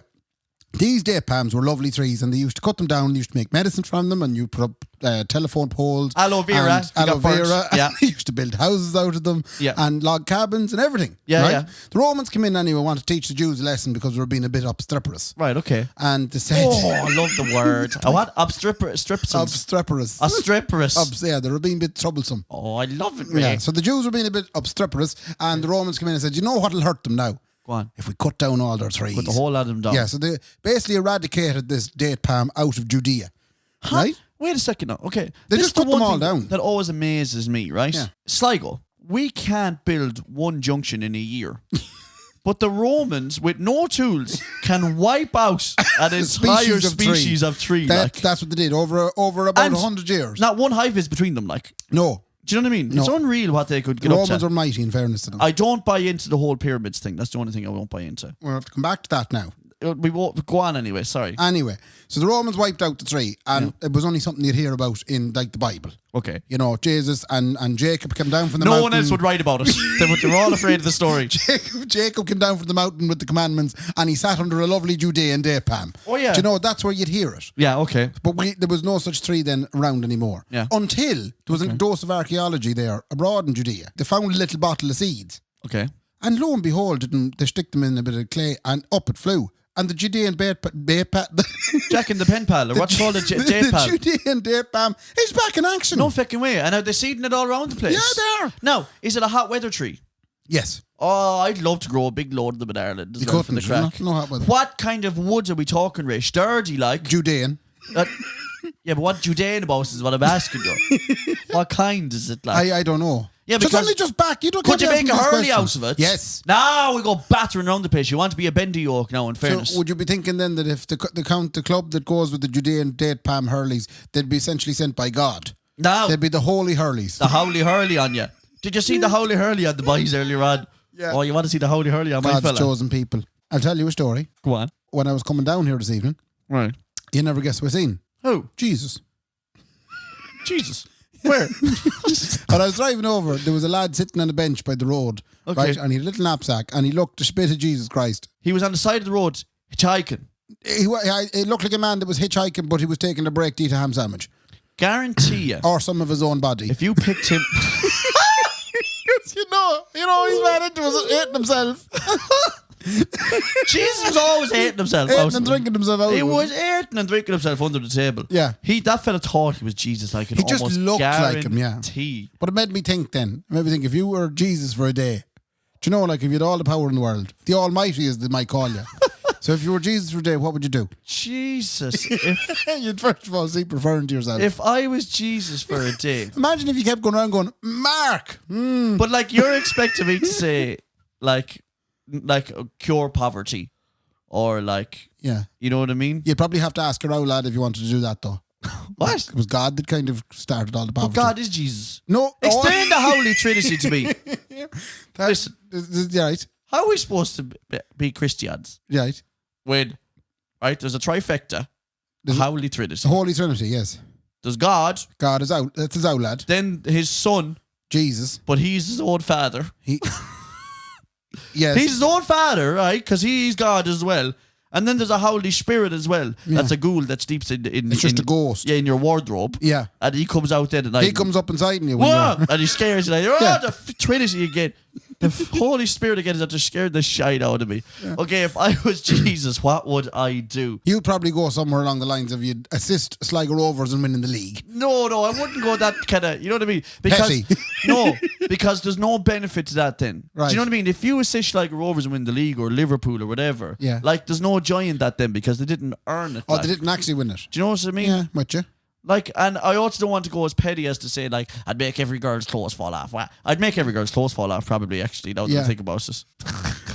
These date palms were lovely trees and they used to cut them down and used to make medicine from them and you put up telephone poles. Aloe vera. Aloe vera. Yeah. They used to build houses out of them and log cabins and everything. Yeah, right? yeah. The Romans came in anyway, wanted to teach the Jews a lesson because they were being a bit obstreperous. Right, okay. And they said... Oh, I love the word. What? Obstreperous? Obstreperous. Obstreperous. Yeah, they were being a bit troublesome. Oh, I love it, man. Yeah, so the Jews were being a bit obstreperous and the Romans came in and said, you know what'll hurt them now? Go on. If we cut down all their trees. Put the whole lot of them down. Yeah, so they basically eradicated this date palm out of Judea. Huh? Right? Wait a second now. Okay. They just cut them all down. That always amazes me, right? Yeah. Sligo, we can't build one junction in a year. But the Romans, with no tools, can wipe out an entire species of tree. That's what they did over about 100 years. Not one hive is between them, like. No. Do you know what I mean? No. It's unreal what they could get the up to. Romans are mighty, in fairness to them. I don't buy into the whole pyramids thing. That's the only thing I won't buy into. We'll have to come back to that now. we won't go on anyway. Sorry. Anyway, so the Romans wiped out the three, and it was only something you'd hear about in like the Bible. Okay. You know, Jesus and Jacob came down from the mountain. No one else would write about it. They're all afraid of the story. Jacob came down from the mountain with the commandments, and he sat under a lovely Judean date palm. Oh, yeah. Do you know, that's where you'd hear it. Yeah, okay. But there was no such tree then around anymore. Yeah. Until there was a dose of archaeology there abroad in Judea. They found a little bottle of seeds. Okay. And lo and behold, they stick them in a bit of clay, and up it flew. And the Judean Jack in the pen pal, or what's called a date pal. The Judean date palm is back in action. No fucking way. And are they seeding it all around the place? Yeah, they are. Now, is it a hot weather tree? Yes. Oh, I'd love to grow a big load of them in Ireland. You couldn't, for the crack. no hot weather. What kind of woods are we talking, Ray? Sturdy, like? Judean. Yeah, but what Judean about is what I'm asking you. What kind is it like? I don't know. Yeah, It's because only just back. You don't. could you can't make a ask me hurley this out question. of it? Yes. Now we go battering around the place. You want to be a bendy yoke now, in fairness. So would you be thinking then that if the club that goes with the Judean date palm hurleys, they'd be essentially sent by God? Now, They'd be the holy hurleys. the howly hurley on you. Did you see the howly hurley on the boys earlier on? Yeah. Oh, you want to see the howly hurley on my God's fella? chosen people. I'll tell you a story. Go on. When I was coming down here this evening, Right. you never guess who I seen. Who? Jesus. Jesus. Where? When I was driving over, there was a lad sitting on a bench by the road, Okay. right? And he had a little knapsack, and he looked a spit of Jesus Christ. He was on the side of the road hitchhiking. It looked like a man that was hitchhiking, but he was taking a break to eat a ham sandwich. Guarantee you. Or some of his own body. If you picked him... you know, he's mad into eating himself. Jesus was always hating himself. Eating and drinking himself out. He was eating and drinking himself under the table. Yeah. That fella thought he was Jesus. I can He just almost looked like him, guarantee. yeah. But it made me think then. It made me think, if you were Jesus for a day, do you know, like, if you had all the power in the world, the Almighty, as they might call you. So if you were Jesus for a day, what would you do? Jesus. You'd first of all see preferring to yourself. If I was Jesus for a day. Imagine if you kept going around going, Mark. But like, you're expecting me to say, like cure poverty. Or like, Yeah. you know what I mean? You'd probably have to ask your old lad if you wanted to do that, though. What? It was God that kind of started all the But poverty. God is Jesus. No. Explain the Holy Trinity to me. Listen. Right. How are we supposed to be Christians Right. when, right, there's a trifecta, the Holy Trinity. The Holy Trinity, yes. There's God, God is out. That's his old lad. then his son, Jesus. but he's his own father. Yes. He's his own father, right? Because he's God as well. And then there's a Holy Spirit as well. Yeah. That's a ghoul that sleeps in It's just a ghost. Yeah, in your wardrobe. Yeah. And he comes out then at night. He comes up inside you. When Whoa! you're- And he scares you like, oh, Yeah. the Trinity again. The Holy Spirit again is after scared the shite out of me. Yeah. Okay, if I was Jesus, what would I do? You'd probably go somewhere along the lines of you'd assist Sligo Rovers in winning the league. No, I wouldn't go that kind of, you know what I mean? Because Petty. No, because there's no benefit to that then. Right. Do you know what I mean? If you assist like Rovers and win the league or Liverpool or whatever, Yeah. like there's no joy in that then because they didn't earn it. Oh, like. they didn't actually win it. Do you know what I mean? Yeah, with you. Like, and I also don't want to go as petty as to say, like, I'd make every girl's clothes fall off. Well, I'd make every girl's clothes fall off, probably, actually, now that I think about it.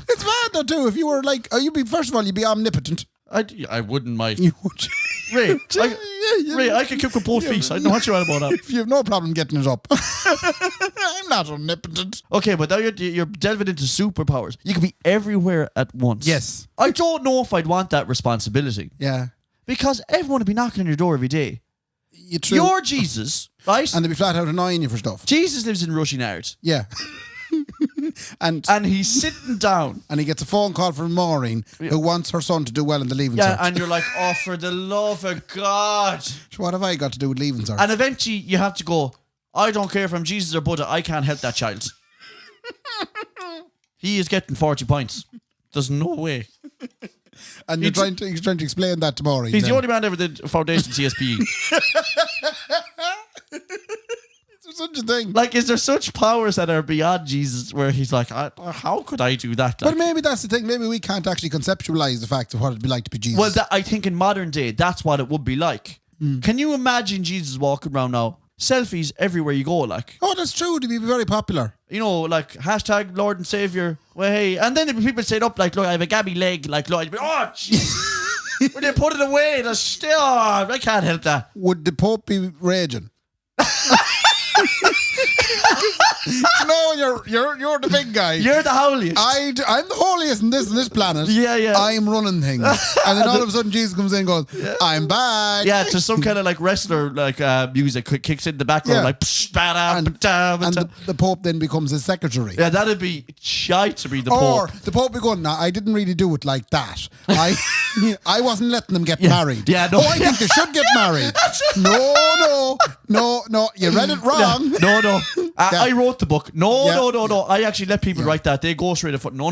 It's bad though too. If you were like, first of all, you'd be omnipotent. I wouldn't mind. You would. Ray, I can cook with both feet. I don't know what you're on about that. You have no problem getting it up. I'm not omnipotent. Okay, but now you're delving into superpowers. You can be everywhere at once. Yes. I don't know if I'd want that responsibility. Yeah. Because everyone would be knocking on your door every day. True. You're Jesus, right? And they'd be flat out annoying you for stuff. Jesus lives in Rushinard. Yeah. and he's sitting down. And he gets a phone call from Maureen who wants her son to do well in the Leaving Cert. And you're like, oh, for the love of God. So what have I got to do with Leaving Cert? And eventually you have to go, I don't care if I'm Jesus or Buddha, I can't help that child. He is getting 40 points. There's no way. And he's trying to explain that to Maureen. He's the only man ever did foundation CSPE. Is there such a thing? Like, is there such powers that are beyond Jesus where he's like, how could I do that? Like, But maybe that's the thing. Maybe we can't actually conceptualize the fact of what it'd be like to be Jesus. well, I think in modern day, that's what it would be like. Can you imagine Jesus walking around now? Selfies everywhere you go, like. Oh, that's true. To be very popular. You know, like, hashtag Lord and Savior. Well, hey. And then people set up, like, look, I have a gabby leg. Like, look, I'd be, oh, jeez. When they put it away, that's still, I can't help that. Would the Pope be raging? You're the big guy. You're the holiest. I'm the holiest in this planet. Yeah. I'm running things. And then all of a sudden Jesus comes in and goes, I'm back. Yeah, to some kind of like wrestler like music kicks in the background like and the Pope then becomes his secretary. Yeah, that'd be shite to be the Or Pope. the Pope be going, no, I didn't really do it like that. I wasn't letting them get married. Yeah, no. I think they should get married. No. You read it wrong. Yeah. No. I wrote the book. No. I actually let people write that. They go straight foot. No.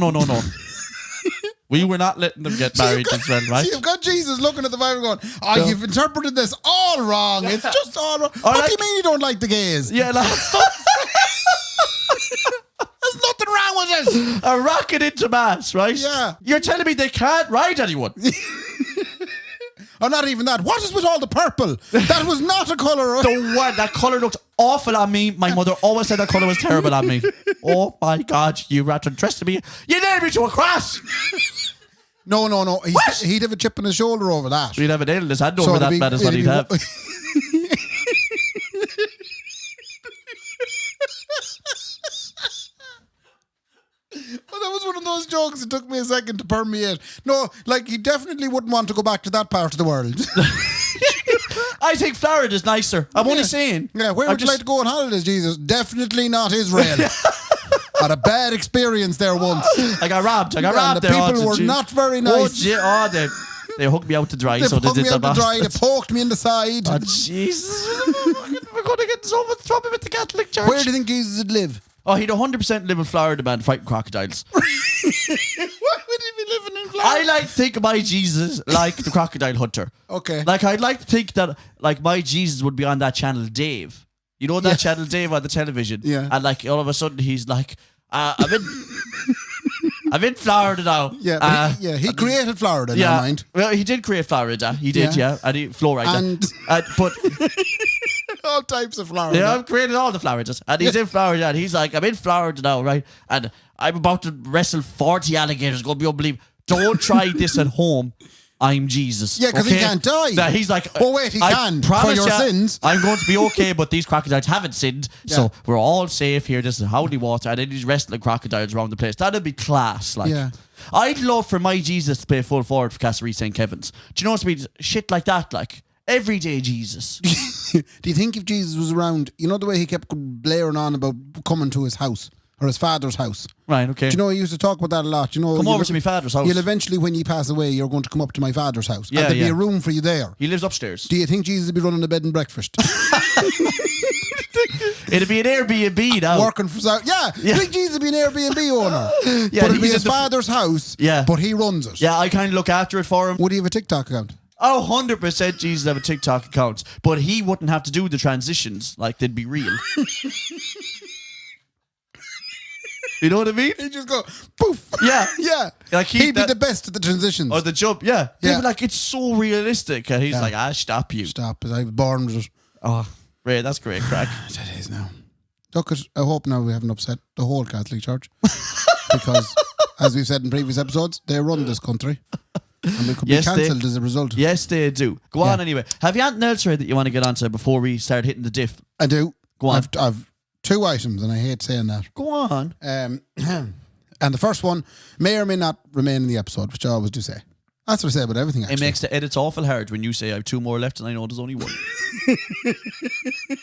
We were not letting them get married as well, right? So you've got Jesus looking at the Bible going, you've interpreted this all wrong. It's just all wrong. What do you mean you don't like the gays? Yeah, like, there's nothing wrong with this. A rocket into mass, right? Yeah. You're telling me they can't ride anyone? Or not even that. What is with all the purple? That was not a colour. That colour looked awful on me. My mother always said that colour was terrible on me. Oh my God, you rather dressed me. You nailed me to a cross. No. He'd have a chip on his shoulder over that. He'd have a nail in his hand over that, man, is what he'd have. Well, that was one of those jokes. It took me a second to permeate. No, like he definitely wouldn't want to go back to that part of the world. I think Florida's nicer. I'm only saying. Yeah, where would you like to go on holidays, Jesus? Definitely not Israel. Had a bad experience there once. I got robbed there. The people were not very nice. They hooked me out to dry. They so they did the dry. They poked me in the side. Oh, Jesus. We're going to get in so much trouble with the Catholic Church. Where do you think Jesus would live? Oh, he'd 100% live in Florida, man, fighting crocodiles. Why would he be living in Florida? I like to think of my Jesus like the crocodile hunter. Okay. Like, I'd like to think that, like, my Jesus would be on that channel Dave. You know that channel Dave on the television? Yeah. And, like, all of a sudden he's like, I'm in Florida now. Yeah, he created Florida, never mind. Well, he did create Florida. He did, yeah. And he, Florida. But... all types of Florida. Yeah, I've created all the Floridas. And he's in Florida, and he's like, I'm in Florida now, right? And I'm about to wrestle 40 alligators. It's going to be unbelievable. Don't try this at home. I'm Jesus. Yeah, because he can't die. Now, he's like, oh, wait, he can for your sins. I'm going to be okay, but these crocodiles haven't sinned, so we're all safe here. This is holy water. And then he's wrestling crocodiles around the place. That'd be class. Like, I'd love for my Jesus to pay full forward for Castlereagh St. Kevin's. Do you know what I mean? Shit like that, like. Everyday Jesus. Do you think if Jesus was around, you know the way he kept blaring on about coming to his house or his father's house? Right, okay. Do you know he used to talk about that a lot? You know, come over to my father's house. You'll eventually, when you pass away, you're going to come up to my father's house. Yeah, and there'll be a room for you there. He lives upstairs. Do you think Jesus would be running a bed and breakfast? It'd be an Airbnb now. Working for I think Jesus would be an Airbnb owner. Yeah, but it'd be his father's house. Yeah. But he runs it. Yeah, I kind of look after it for him. Would he have a TikTok account? Oh, 100% Jesus have a TikTok account. But he wouldn't have to do the transitions. Like, they'd be real. You know what I mean? He'd just go, poof. Yeah. Yeah. Like he'd be the best at the transitions. Or the jump, yeah. They'd be like, it's so realistic. And he's like, stop you. Stop it. I was born with it. Oh, Ray, that's great crack. That is now. Look, I hope now we haven't upset the whole Catholic Church. Because, as we've said in previous episodes, they run this country. And we could be cancelled as a result. Yes, they do. Go on anyway. Have you anything else, Ray, that you want to get onto before we start hitting the diff? I do. Go on. I've two items, and I hate saying that. Go on. And the first one may or may not remain in the episode, which I always do say. That's what I say about everything, actually. It makes the edits awful hard when you say I have two more left and I know there's only one.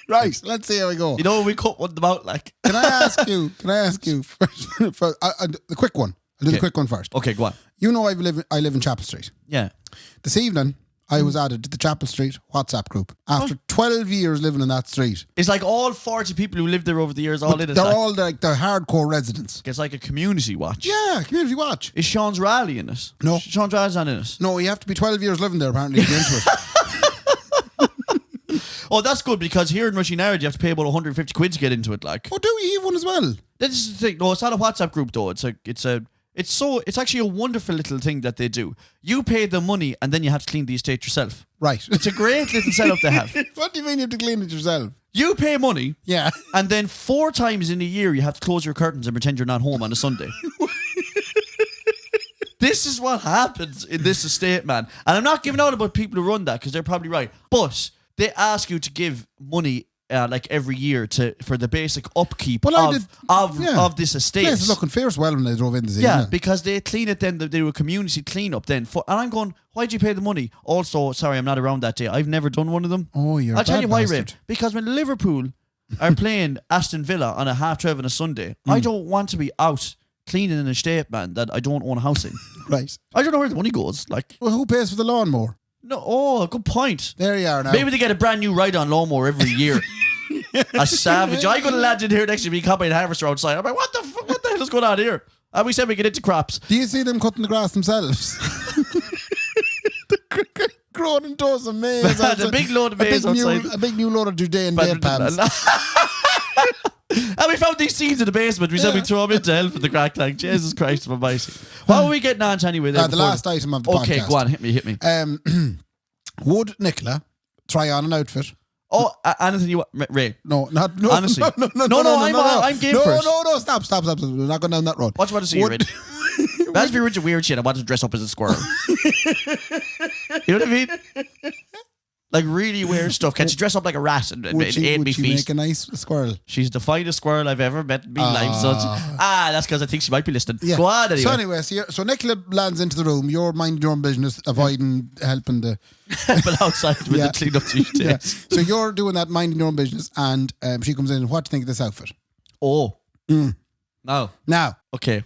Right, let's see how we go. You know, we cut one of them out, like. Can I ask you first, the quick one. I'll do the quick one first. Okay, go on. You know I live in Chapel Street. Yeah. This evening, I was added to the Chapel Street WhatsApp group after 12 years living in that street. It's like all 40 people who lived there over the years all in it. They're all like the hardcore residents. It's like a community watch. Yeah, community watch. Is Sean's Rally in it? No. Sean's Rally's not in it. No, you have to be 12 years living there apparently to get into it. Oh, that's good because here in Rushing Ireland you have to pay about 150 quid to get into it. Like, oh, do you have one as well? This is the thing. No, it's not a WhatsApp group though. It's actually a wonderful little thing that they do. You pay the money and then you have to clean the estate yourself. Right. It's a great little setup they have. What do you mean you have to clean it yourself? You pay money. Yeah. And then 4 times in a year you have to close your curtains and pretend you're not home on a Sunday. This is what happens in this estate, man. And I'm not giving out about people who run that because they're probably right. But they ask you to give money like every year for the basic upkeep Well, of this estate. Yeah, it's looking fierce well when they drove in this Yeah, evening. because they clean it then. They do a community cleanup then. And I'm going, why'd you pay the money? Also, sorry, I'm not around that day. I've never done one of them. Oh, you're I'll tell you why, bastard. Ray. Because when Liverpool are playing Aston Villa on a 12:30 on a Sunday, I don't want to be out cleaning an estate, man, that I don't own a house in. Right. I don't know where the money goes. Like, Well, who pays for the lawnmower? no, oh, good point. There you are now. Maybe they get a brand new ride-on lawnmower every year. A savage. I got a lad in here next to me, copying harvester outside. I'm like, what the hell is going on here? And we said we get into crops. Do you see them cutting the grass themselves? Growing in toes of maize. A big load of maize outside. A big new load of Judean day pans. And we found these seeds in the basement. We said we'd throw them into hell for the crack tank. Jesus Christ, my mighty. What were we getting on to anyway? There The last item of the podcast. Okay, go on, hit me. Would Nicola try on an outfit? Oh, anything you want, Ray? No, Honestly. No, I'm game first. No, stop. We're not going down that road. What do you want to see, Ray? That's if you're into weird shit. I want to dress up as a squirrel. You know what I mean? Like really weird stuff. Can she dress up like a rat and aid me Would she feast? make a nice squirrel? She's the finest squirrel I've ever met in my life. So that's because I think she might be listening. Yeah. Go on anyway. So Nicola lands into the room. You're minding your own business, avoiding helping the... But outside with the clean up Tuesdays. Yeah. So you're doing that, minding your own business, and she comes in. What do you think of this outfit? Oh. No. Now. Okay.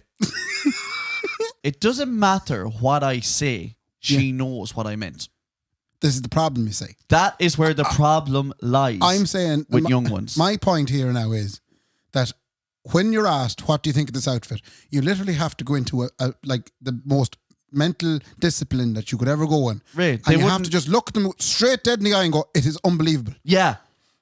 It doesn't matter what I say. She knows what I meant. This is the problem, you see. That is where the problem lies. I'm saying... with young ones. My point here now is that when you're asked, what do you think of this outfit? You literally have to go into a like the most mental discipline that you could ever go in. Right. And you have to just look them straight dead in the eye and go, it is unbelievable. Yeah.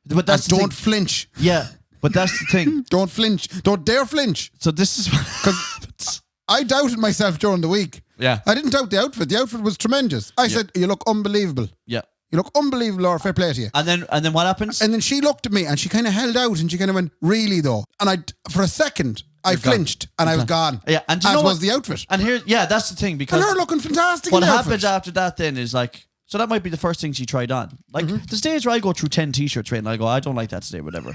But that's and don't flinch. Yeah. But that's the thing. Don't flinch. Don't dare flinch. So this is Because I doubted myself during the week. Yeah. I didn't doubt the outfit. The outfit was tremendous. I said, you look unbelievable. Yeah. You look unbelievable, Laura. Fair play to you. And then what happens? And then she looked at me and she kind of held out and she kind of went, really though? And for a second, I flinched and I was gone. Yeah. And do you as know was what? the outfit. And here, that's the thing, because And her looking fantastic. what in the happens outfit. after that then is like, so that might be the first thing she tried on. Like the stage where I go through 10 t-shirts, right, and I go, I don't like that today, whatever.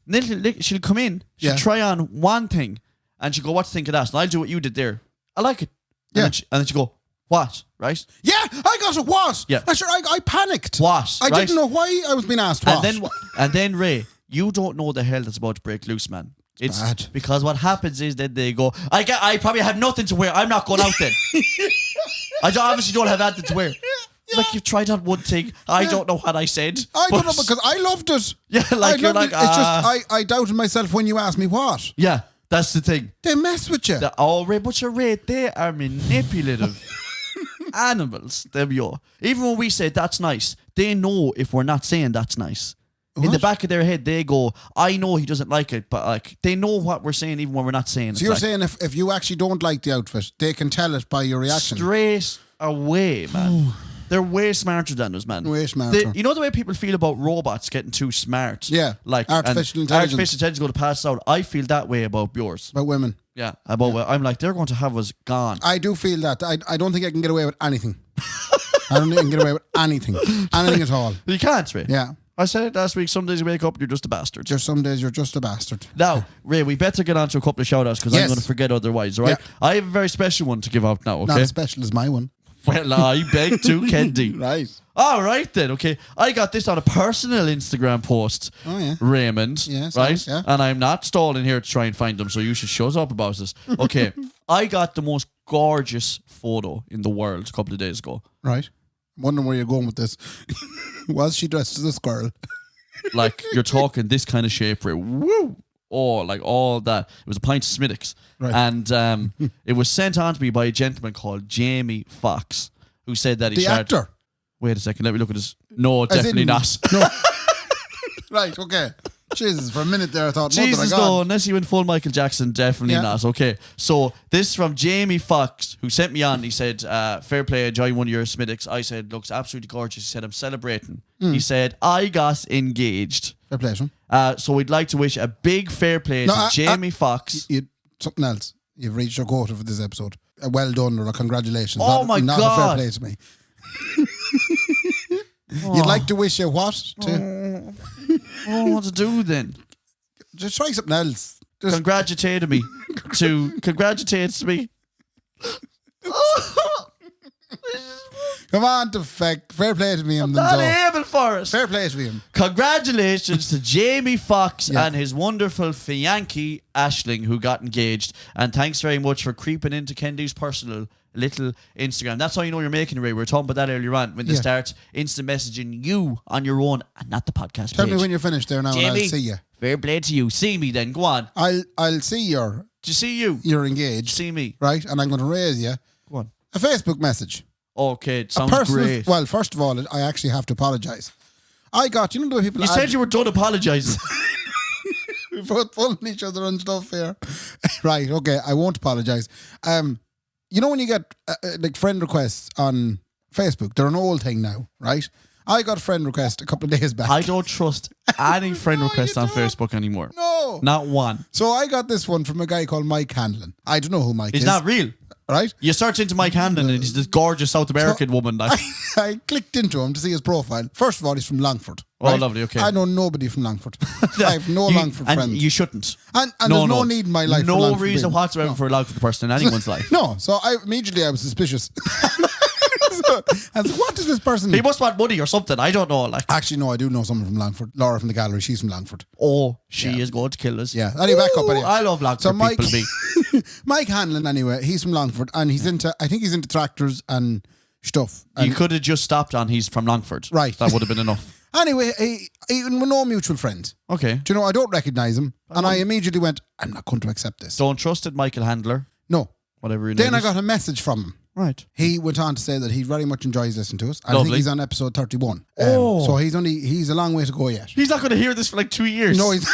And then she'll come in, she'll try on one thing, and she'll go, what do you think of that? And I'll do what you did there. I like it. And then she'll go, what? Right? Yeah, I got a what? Yeah. I panicked. What? I Right? didn't know why I was being asked what. And then Ray, you don't know the hell that's about to break loose, man. It's bad. Because what happens is that they go, I probably have nothing to wear. I'm not going out then. Obviously don't have anything to wear. Yeah. Like you've tried on one thing. I don't know what I said. I don't know because I loved it. Yeah, like you're like, It's just I doubted myself when you asked me what. Yeah, that's the thing. They mess with you. Ray, but you're right. They are manipulative animals. Them yo. Even when we say that's nice, they know if we're not saying that's nice. In the back of their head, they go, I know he doesn't like it, but like they know what we're saying even when we're not saying it. So you're saying if you actually don't like the outfit, they can tell it by your reaction. Straight away, man. They're way smarter than us, man. Way smarter. You know the way people feel about robots getting too smart? Yeah. Like artificial intelligence. Artificial intelligence going to pass out. I feel that way about yours. About women. Yeah. I'm like, they're going to have us gone. I do feel that. I don't think I can get away with anything. I don't think I can get away with anything. Anything at all. You can't, Ray. Yeah. I said it last week. Some days you wake up, you're just a bastard. Just some days you're just a bastard. Now, Ray, we better get on to a couple of shout-outs because I'm going to forget otherwise, all right? Yeah. I have a very special one to give out now, okay? Not as special as my one. Well, I beg to, Kendy. Right. All right, then, okay. I got this on a personal Instagram post, Oh, yeah. Raymond, Yes, right? yeah. And I'm not stalling here to try and find them, so you should shut up about this. Okay. I got the most gorgeous photo in the world a couple of days ago. Right. I'm wondering where you're going with this. Was she dressed as a squirrel? Like, you're talking this kind of shape, Ray. Woo! Oh, like all that. It was a pint of Smittix. Right. And it was sent on to me by a gentleman called Jamie Fox, who said that he The actor? Wait a second, let me look at his. No, definitely not. No. Right, okay. Jesus, for a minute there I thought, Jesus, no, unless you went full Michael Jackson, definitely not. Okay, so this is from Jamie Fox, who sent me on. He said, fair play, enjoy one of your Smittix. I said, looks absolutely gorgeous. He said, I'm celebrating. He said, I got engaged. Fair play to him. So we'd like to wish a big fair play to Jamie Fox. Something else. You've reached your quota for this episode. Well done or a congratulations. Oh my not God. a fair play to me. You'd like to wish you what? don't know what to do then. Just try something else. Just Congratulated me. Congratulates me. come on to fair play to me. I'm not able for it. Fair play to him. Congratulations to Jamie Foxx and his wonderful fiancée Aisling, who got engaged. And thanks very much for creeping into Kendy's personal little Instagram. That's how you know you're making it, Ray. We were talking about that earlier on when they start instant messaging you on your own and not the podcast Tell page. me when you're finished there now, Jamie, and I'll see you. Fair play to you. See me then. Go on. I'll see you're You're engaged. See me. Right? And I'm going to raise you Go on. a Facebook message. Okay, it sounds great. Well, first of all, I actually have to apologise. I got, the way people... You said you were done apologising. We're both pulling each other on stuff here. Right, okay, I won't apologise. You know when you get like friend requests on Facebook, they're an old thing now, right? I got a friend request a couple of days back. I don't trust any friend requests on Facebook anymore. No. Not one. So I got this one from a guy called Mike Hanlon. I don't know who Mike is. He's not real. Right? You search into Mike Hanlon and he's this gorgeous South American woman. Like. I clicked into him to see his profile. First of all, he's from Longford. Oh, right? lovely, okay. I know nobody from Longford. I have no Longford and friends. You shouldn't. And there's no need in my life for No Longford reason being. whatsoever for a Longford person in anyone's life. No, so I was suspicious. I said, what is this person? He must want money or something. I don't know. Like, actually, no, I do know someone from Longford. Laura from the gallery, she's from Longford. oh, she is going to kill us. Yeah, anyway, back up. Anyway. I love Longford So Mike, people. Mike Hanlon, anyway, he's from Longford, and I think he's into tractors and stuff. And You could have just stopped on he's from Longford. Right. That would have been enough. Anyway, we're no mutual friends. Okay. Do you know, I don't recognise him, and I immediately went, I'm not going to accept this. Don't trust it, Michael Handler. No. Whatever your Then name I is. got a message from him. Right. He went on to say that he very much enjoys listening to us. I Lovely. think he's on episode 31. Oh. So he's a long way to go yet. He's not going to hear this for like 2 years. No, he's...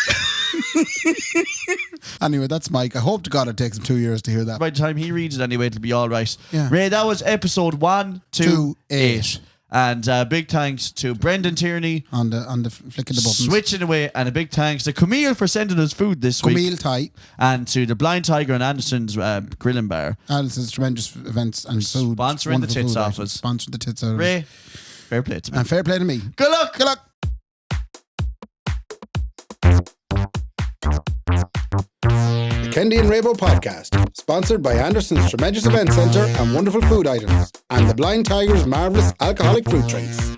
Anyway, that's Mike. I hope to God it takes him 2 years to hear that. By the time he reads it anyway, it'll be all right. Yeah. Ray, that was episode 128. 128. And big thanks to Brendan Tierney On the flick of the buttons. switching away, and a big thanks to Camille for sending us food this week, Camille Ty. and to the Blind Tiger and Anderson's Grilling Bar. Alice's tremendous events and food. Sponsoring the wonderful tits food off items. us. Sponsoring the tits out of us. Ray, fair play to me. And fair play to me. Good luck. Good luck. The Kendy and Raybo podcast, sponsored by Anderson's Tremendous Event Centre and Wonderful Food Items, and the Blind Tiger's marvellous alcoholic fruit drinks.